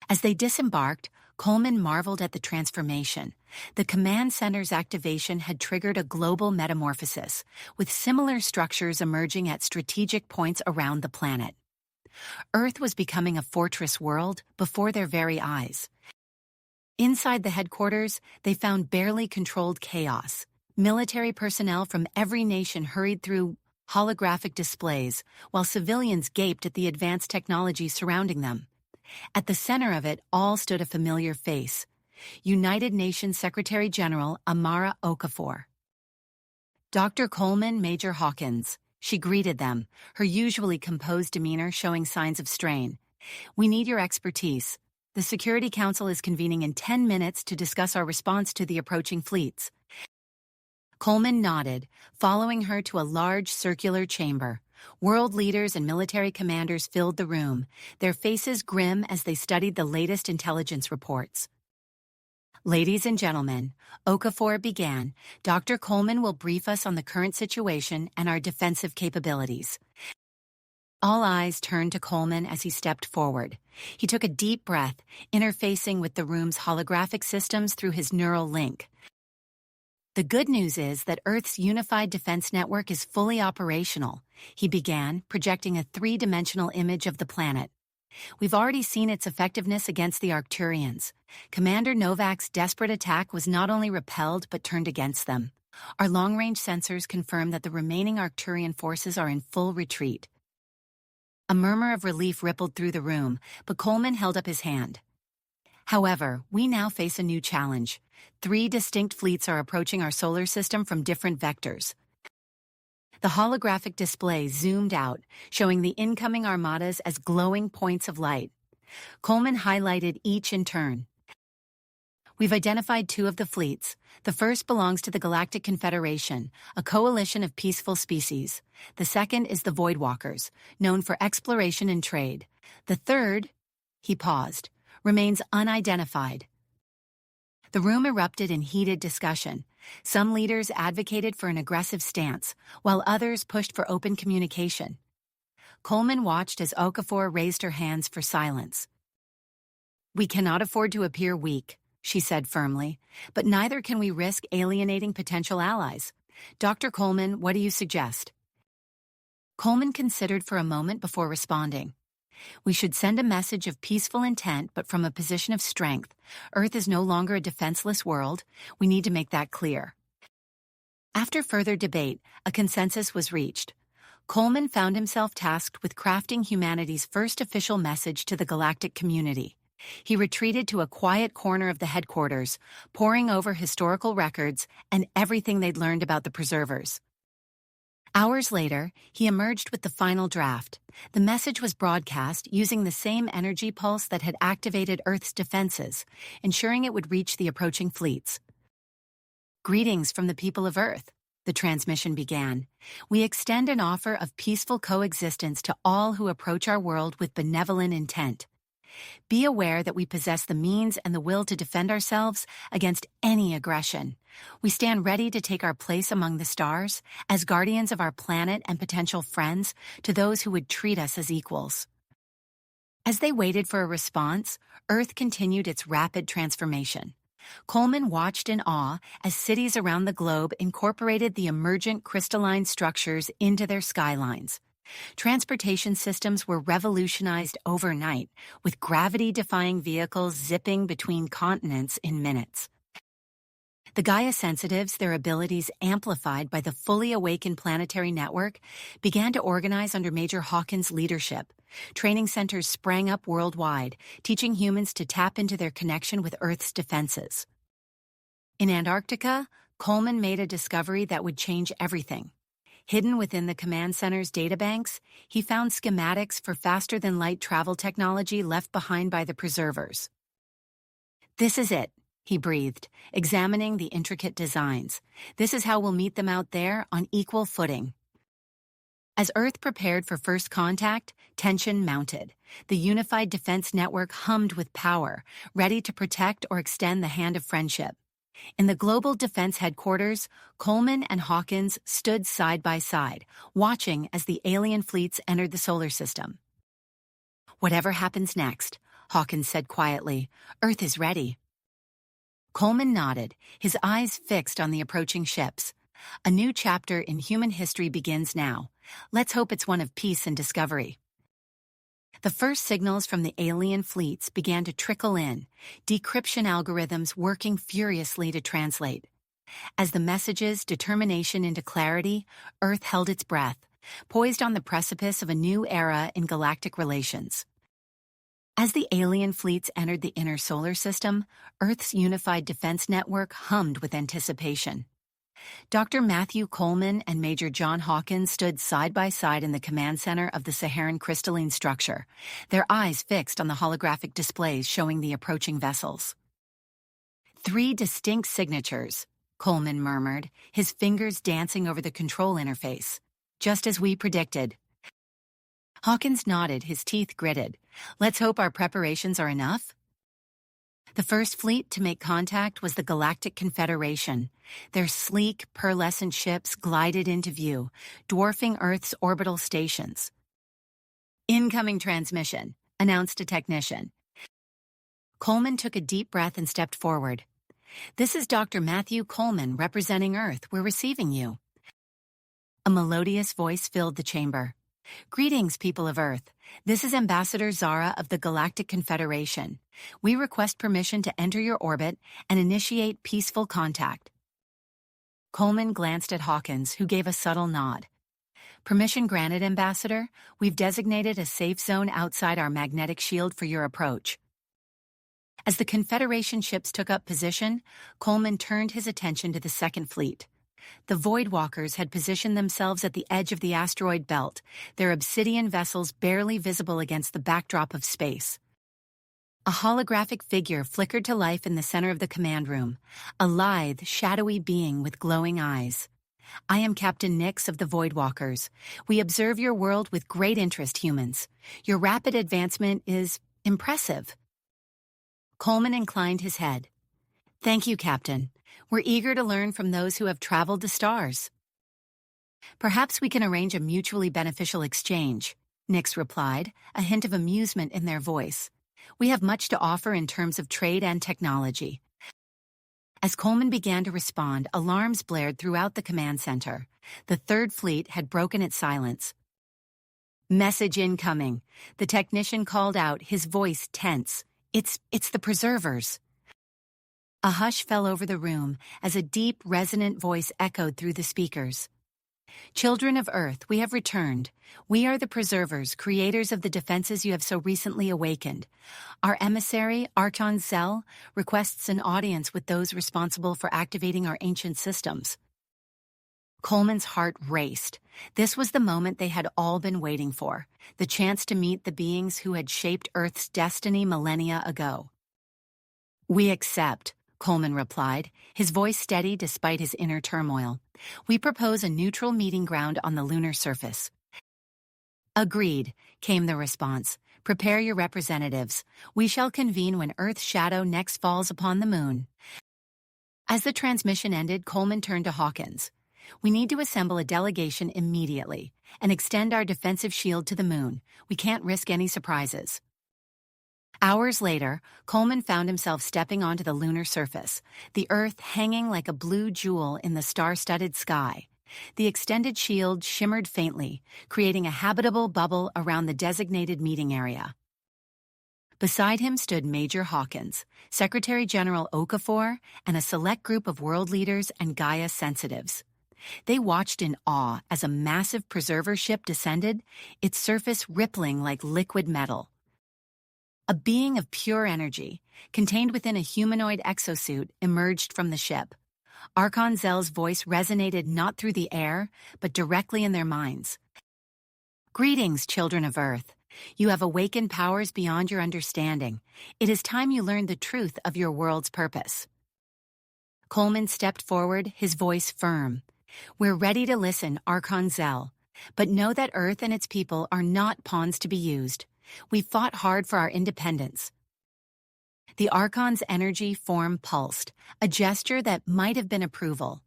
As they disembarked, Coleman marveled at the transformation. The command center's activation had triggered a global metamorphosis, with similar structures emerging at strategic points around the planet. Earth was becoming a fortress world before their very eyes. Inside the headquarters, they found barely controlled chaos. Military personnel from every nation hurried through, holographic displays, while civilians gaped at the advanced technology surrounding them. At the center of it all stood a familiar face, United Nations Secretary General Amara Okafor. Dr. Coleman, Major Hawkins. She greeted them, her usually composed demeanor showing signs of strain. We need your expertise. The Security Council is convening in 10 minutes to discuss our response to the approaching fleets. Coleman nodded, following her to a large circular chamber. World leaders and military commanders filled the room, their faces grim as they studied the latest intelligence reports. Ladies and gentlemen, Okafor began. Dr. Coleman will brief us on the current situation and our defensive capabilities. All eyes turned to Coleman as he stepped forward. He took a deep breath, interfacing with the room's holographic systems through his neural link. The good news is that Earth's unified defense network is fully operational, he began, projecting a three-dimensional image of the planet. We've already seen its effectiveness against the Arcturians. Commander Novak's desperate attack was not only repelled but turned against them. Our long-range sensors confirm that the remaining Arcturian forces are in full retreat. A murmur of relief rippled through the room, but Coleman held up his hand. However, we now face a new challenge. 3 distinct fleets are approaching our solar system from different vectors. The holographic display zoomed out, showing the incoming armadas as glowing points of light. Coleman highlighted each in turn. We've identified 2 of the fleets. The first belongs to the Galactic Confederation, a coalition of peaceful species. The second is the Voidwalkers, known for exploration and trade. The third, he paused, remains unidentified. The room erupted in heated discussion. Some leaders advocated for an aggressive stance, while others pushed for open communication. Coleman watched as Okafor raised her hands for silence. We cannot afford to appear weak, she said firmly, but neither can we risk alienating potential allies. Dr. Coleman, what do you suggest? Coleman considered for a moment before responding. We should send a message of peaceful intent, but from a position of strength. Earth is no longer a defenseless world. We need to make that clear. After further debate, a consensus was reached. Coleman found himself tasked with crafting humanity's first official message to the galactic community. He retreated to a quiet corner of the headquarters, poring over historical records and everything they'd learned about the preservers. Hours later, he emerged with the final draft. The message was broadcast using the same energy pulse that had activated Earth's defenses, ensuring it would reach the approaching fleets. Greetings from the people of Earth, the transmission began. We extend an offer of peaceful coexistence to all who approach our world with benevolent intent. Be aware that we possess the means and the will to defend ourselves against any aggression. We stand ready to take our place among the stars as guardians of our planet and potential friends to those who would treat us as equals. As they waited for a response, Earth continued its rapid transformation. Coleman watched in awe as cities around the globe incorporated the emergent crystalline structures into their skylines. Transportation systems were revolutionized overnight, with gravity-defying vehicles zipping between continents in minutes. The Gaia Sensitives, their abilities amplified by the fully awakened Planetary network, began to organize under Major Hawkins' leadership. Training centers sprang up worldwide, teaching humans to tap into their connection with Earth's defenses. In Antarctica, Coleman made a discovery that would change everything. Hidden within the command center's databanks, he found schematics for faster-than-light travel technology left behind by the preservers. This is it, he breathed, examining the intricate designs. This is how we'll meet them out there on equal footing. As Earth prepared for first contact, tension mounted. The unified defense network hummed with power, ready to protect or extend the hand of friendship. In the Global Defense Headquarters, Coleman and Hawkins stood side by side, watching as the alien fleets entered the solar system. Whatever happens next, Hawkins said quietly, Earth is ready. Coleman nodded, his eyes fixed on the approaching ships. A new chapter in human history begins now. Let's hope it's one of peace and discovery. The first signals from the alien fleets began to trickle in, decryption algorithms working furiously to translate. As the messages determination into clarity, Earth held its breath, poised on the precipice of a new era in galactic relations. As the alien fleets entered the inner solar system, Earth's unified defense network hummed with anticipation. Dr. Matthew Coleman and Major John Hawkins stood side by side in the command center of the Saharan crystalline structure, their eyes fixed on the holographic displays showing the approaching vessels. 3 distinct signatures, Coleman murmured, his fingers dancing over the control interface. Just as we predicted. Hawkins nodded, his teeth gritted. Let's hope our preparations are enough. The first fleet to make contact was the Galactic Confederation. Their sleek, pearlescent ships glided into view, dwarfing Earth's orbital stations. Incoming transmission, announced a technician. Coleman took a deep breath and stepped forward. This is Dr. Matthew Coleman representing Earth. We're receiving you. A melodious voice filled the chamber. Greetings, people of Earth. This is Ambassador Zara of the Galactic Confederation. We request permission to enter your orbit and initiate peaceful contact. Coleman glanced at Hawkins, who gave a subtle nod. Permission granted, Ambassador. We've designated a safe zone outside our magnetic shield for your approach. As the Confederation ships took up position, Coleman turned his attention to the Second Fleet. The Voidwalkers had positioned themselves at the edge of the asteroid belt, their obsidian vessels barely visible against the backdrop of space. A holographic figure flickered to life in the center of the command room, a lithe, shadowy being with glowing eyes. I am Captain Nix of the Voidwalkers. We observe your world with great interest, humans. Your rapid advancement is impressive. Coleman inclined his head. Thank you, Captain. We're eager to learn from those who have traveled the stars. Perhaps we can arrange a mutually beneficial exchange, Nix replied, a hint of amusement in their voice. We have much to offer in terms of trade and technology. As Coleman began to respond, alarms blared throughout the command center. The Third Fleet had broken its silence. Message incoming. The technician called out, his voice tense. It's the preservers. A hush fell over the room as a deep, resonant voice echoed through the speakers. Children of Earth, we have returned. We are the preservers, creators of the defenses you have so recently awakened. Our emissary, Archon Zell, requests an audience with those responsible for activating our ancient systems. Coleman's heart raced. This was the moment they had all been waiting for, the chance to meet the beings who had shaped Earth's destiny millennia ago. We accept, Coleman replied, his voice steady despite his inner turmoil. We propose a neutral meeting ground on the lunar surface. Agreed, came the response. Prepare your representatives. We shall convene when Earth's shadow next falls upon the moon. As the transmission ended, Coleman turned to Hawkins. We need to assemble a delegation immediately and extend our defensive shield to the moon. We can't risk any surprises. Hours later, Coleman found himself stepping onto the lunar surface, the Earth hanging like a blue jewel in the star-studded sky. The extended shield shimmered faintly, creating a habitable bubble around the designated meeting area. Beside him stood Major Hawkins, Secretary General Okafor, and a select group of world leaders and Gaia sensitives. They watched in awe as a massive preserver ship descended, its surface rippling like liquid metal. A being of pure energy, contained within a humanoid exosuit, emerged from the ship. Archon Zell's voice resonated not through the air, but directly in their minds. Greetings, children of Earth. You have awakened powers beyond your understanding. It is time you learned the truth of your world's purpose. Coleman stepped forward, his voice firm. We're ready to listen, Archon Zell. But know that Earth and its people are not pawns to be used. We fought hard for our independence. The Archon's energy form pulsed, a gesture that might have been approval.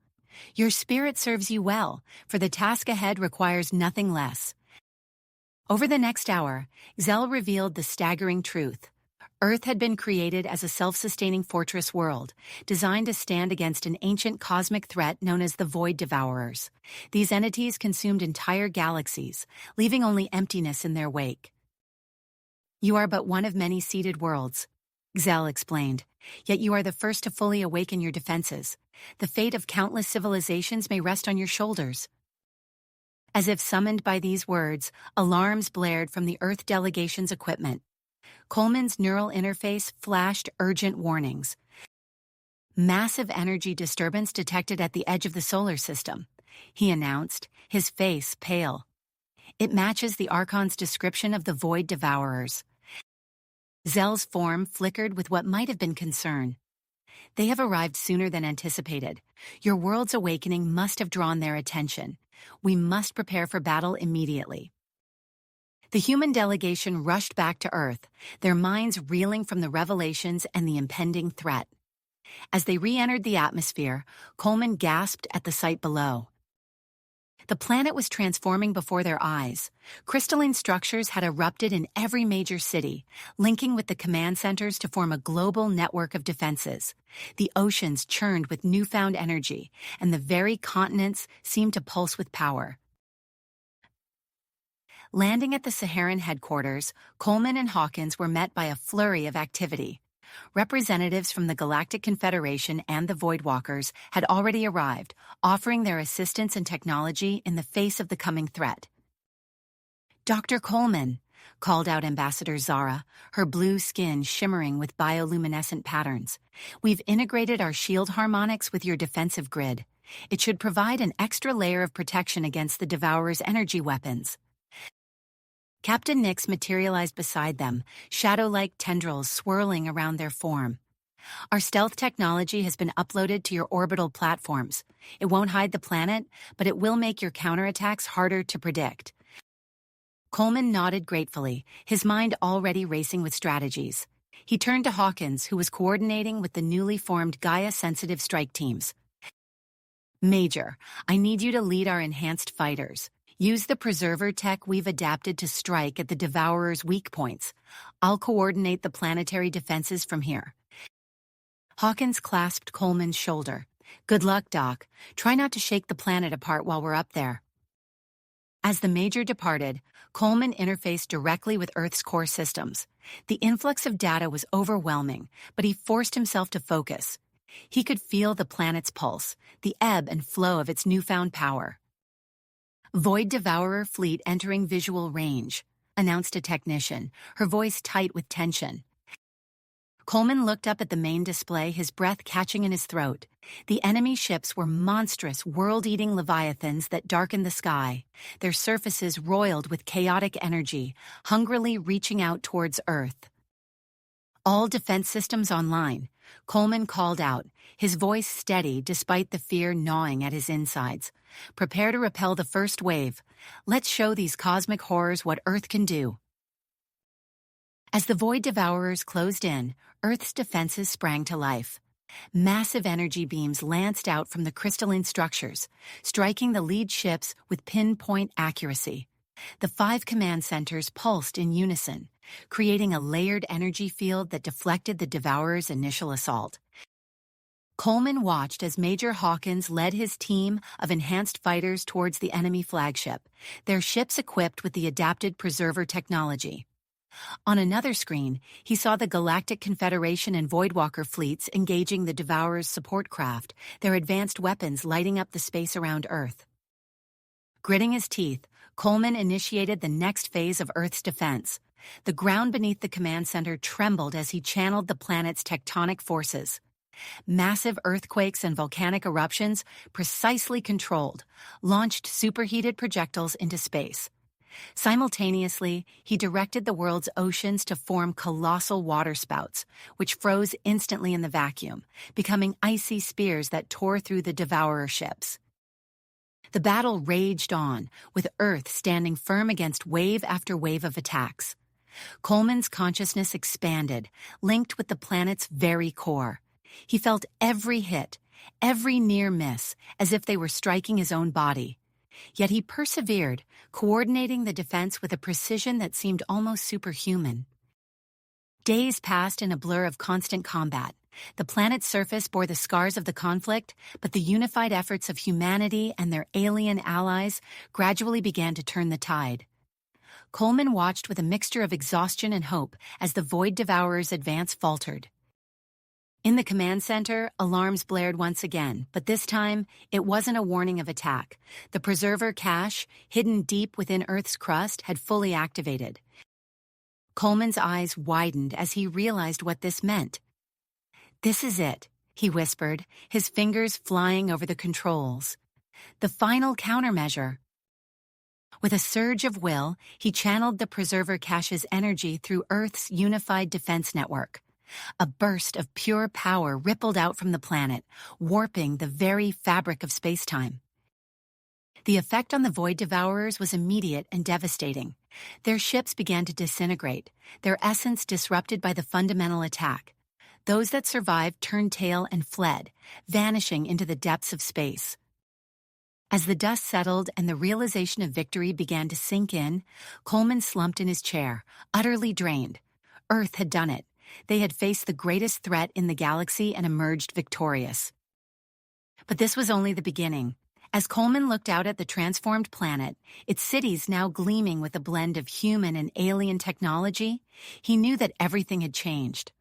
Your spirit serves you well, for the task ahead requires nothing less. Over the next hour, Zell revealed the staggering truth. Earth had been created as a self-sustaining fortress world, designed to stand against an ancient cosmic threat known as the Void Devourers. These entities consumed entire galaxies, leaving only emptiness in their wake. You are but one of many seeded worlds, Zell explained, yet you are the first to fully awaken your defenses. The fate of countless civilizations may rest on your shoulders. As if summoned by these words, alarms blared from the Earth delegation's equipment. Coleman's neural interface flashed urgent warnings. Massive energy disturbance detected at the edge of the solar system, he announced, his face pale. It matches the Archon's description of the Void Devourers. Zell's form flickered with what might have been concern. They have arrived sooner than anticipated. Your world's awakening must have drawn their attention. We must prepare for battle immediately. The human delegation rushed back to Earth, their minds reeling from the revelations and the impending threat. As they re-entered the atmosphere, Coleman gasped at the sight below. The planet was transforming before their eyes. Crystalline structures had erupted in every major city, linking with the command centers to form a global network of defenses. The oceans churned with newfound energy, and the very continents seemed to pulse with power. Landing at the Saharan headquarters, Coleman and Hawkins were met by a flurry of activity. Representatives from the Galactic Confederation and the Voidwalkers had already arrived, offering their assistance and technology in the face of the coming threat. "Dr. Coleman," called out Ambassador Zara, her blue skin shimmering with bioluminescent patterns. "We've integrated our shield harmonics with your defensive grid. It should provide an extra layer of protection against the Devourer's energy weapons." Captain Nix materialized beside them, shadow-like tendrils swirling around their form. "Our stealth technology has been uploaded to your orbital platforms. It won't hide the planet, but it will make your counterattacks harder to predict." Coleman nodded gratefully, his mind already racing with strategies. He turned to Hawkins, who was coordinating with the newly formed Gaia-sensitive strike teams. "Major, I need you to lead our enhanced fighters. Use the preserver tech we've adapted to strike at the Devourer's weak points. I'll coordinate the planetary defenses from here." Hawkins clasped Coleman's shoulder. "Good luck, Doc. Try not to shake the planet apart while we're up there." As the Major departed, Coleman interfaced directly with Earth's core systems. The influx of data was overwhelming, but he forced himself to focus. He could feel the planet's pulse, the ebb and flow of its newfound power. "Void Devourer fleet entering visual range," announced a technician, her voice tight with tension. Coleman looked up at the main display, his breath catching in his throat. The enemy ships were monstrous, world-eating leviathans that darkened the sky, their surfaces roiled with chaotic energy, hungrily reaching out towards Earth. "All defense systems online," Coleman called out, his voice steady despite the fear gnawing at his insides. "Prepare to repel the first wave. Let's show these cosmic horrors what Earth can do." As the Void Devourers closed in, Earth's defenses sprang to life. Massive energy beams lanced out from the crystalline structures, striking the lead ships with pinpoint accuracy. The 5 command centers pulsed in unison, creating a layered energy field that deflected the Devourer's initial assault. Coleman watched as Major Hawkins led his team of enhanced fighters towards the enemy flagship, their ships equipped with the adapted preserver technology. On another screen, he saw the Galactic Confederation and Voidwalker fleets engaging the Devourer's support craft, their advanced weapons lighting up the space around Earth. Gritting his teeth, Coleman initiated the next phase of Earth's defense. The ground beneath the command center trembled as he channeled the planet's tectonic forces. Massive earthquakes and volcanic eruptions, precisely controlled, launched superheated projectiles into space. Simultaneously, he directed the world's oceans to form colossal waterspouts, which froze instantly in the vacuum, becoming icy spears that tore through the Devourer ships. The battle raged on, with Earth standing firm against wave after wave of attacks. Coleman's consciousness expanded, linked with the planet's very core. He felt every hit, every near miss, as if they were striking his own body. Yet he persevered, coordinating the defense with a precision that seemed almost superhuman. Days passed in a blur of constant combat. The planet's surface bore the scars of the conflict, but the unified efforts of humanity and their alien allies gradually began to turn the tide. Coleman watched with a mixture of exhaustion and hope as the Void Devourer's advance faltered. In the command center, alarms blared once again, but this time, it wasn't a warning of attack. The preserver cache, hidden deep within Earth's crust, had fully activated. Coleman's eyes widened as he realized what this meant. "This is it," he whispered, his fingers flying over the controls. "The final countermeasure." With a surge of will, he channeled the preserver cache's energy through Earth's unified defense network. A burst of pure power rippled out from the planet, warping the very fabric of space-time. The effect on the Void Devourers was immediate and devastating. Their ships began to disintegrate, their essence disrupted by the fundamental attack. Those that survived turned tail and fled, vanishing into the depths of space. As the dust settled and the realization of victory began to sink in, Coleman slumped in his chair, utterly drained. Earth had done it. They had faced the greatest threat in the galaxy and emerged victorious. But this was only the beginning. As Coleman looked out at the transformed planet, its cities now gleaming with a blend of human and alien technology, he knew that everything had changed.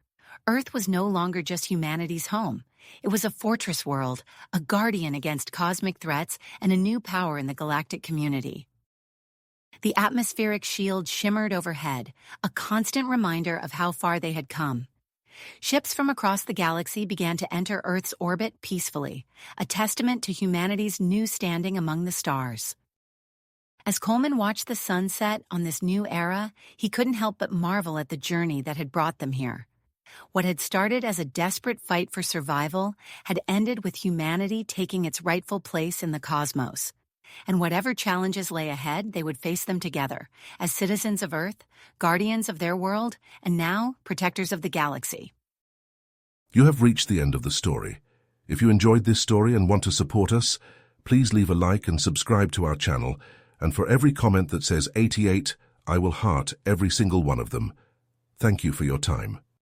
Earth was no longer just humanity's home. It was a fortress world, a guardian against cosmic threats, and a new power in the galactic community. The atmospheric shield shimmered overhead, a constant reminder of how far they had come. Ships from across the galaxy began to enter Earth's orbit peacefully, a testament to humanity's new standing among the stars. As Coleman watched the sunset on this new era, he couldn't help but marvel at the journey that had brought them here. What had started as a desperate fight for survival had ended with humanity taking its rightful place in the cosmos. And whatever challenges lay ahead, they would face them together, as citizens of Earth, guardians of their world, and now protectors of the galaxy. You have reached the end of the story. If you enjoyed this story and want to support us, please leave a like and subscribe to our channel, and for every comment that says 88, I will heart every single one of them. Thank you for your time.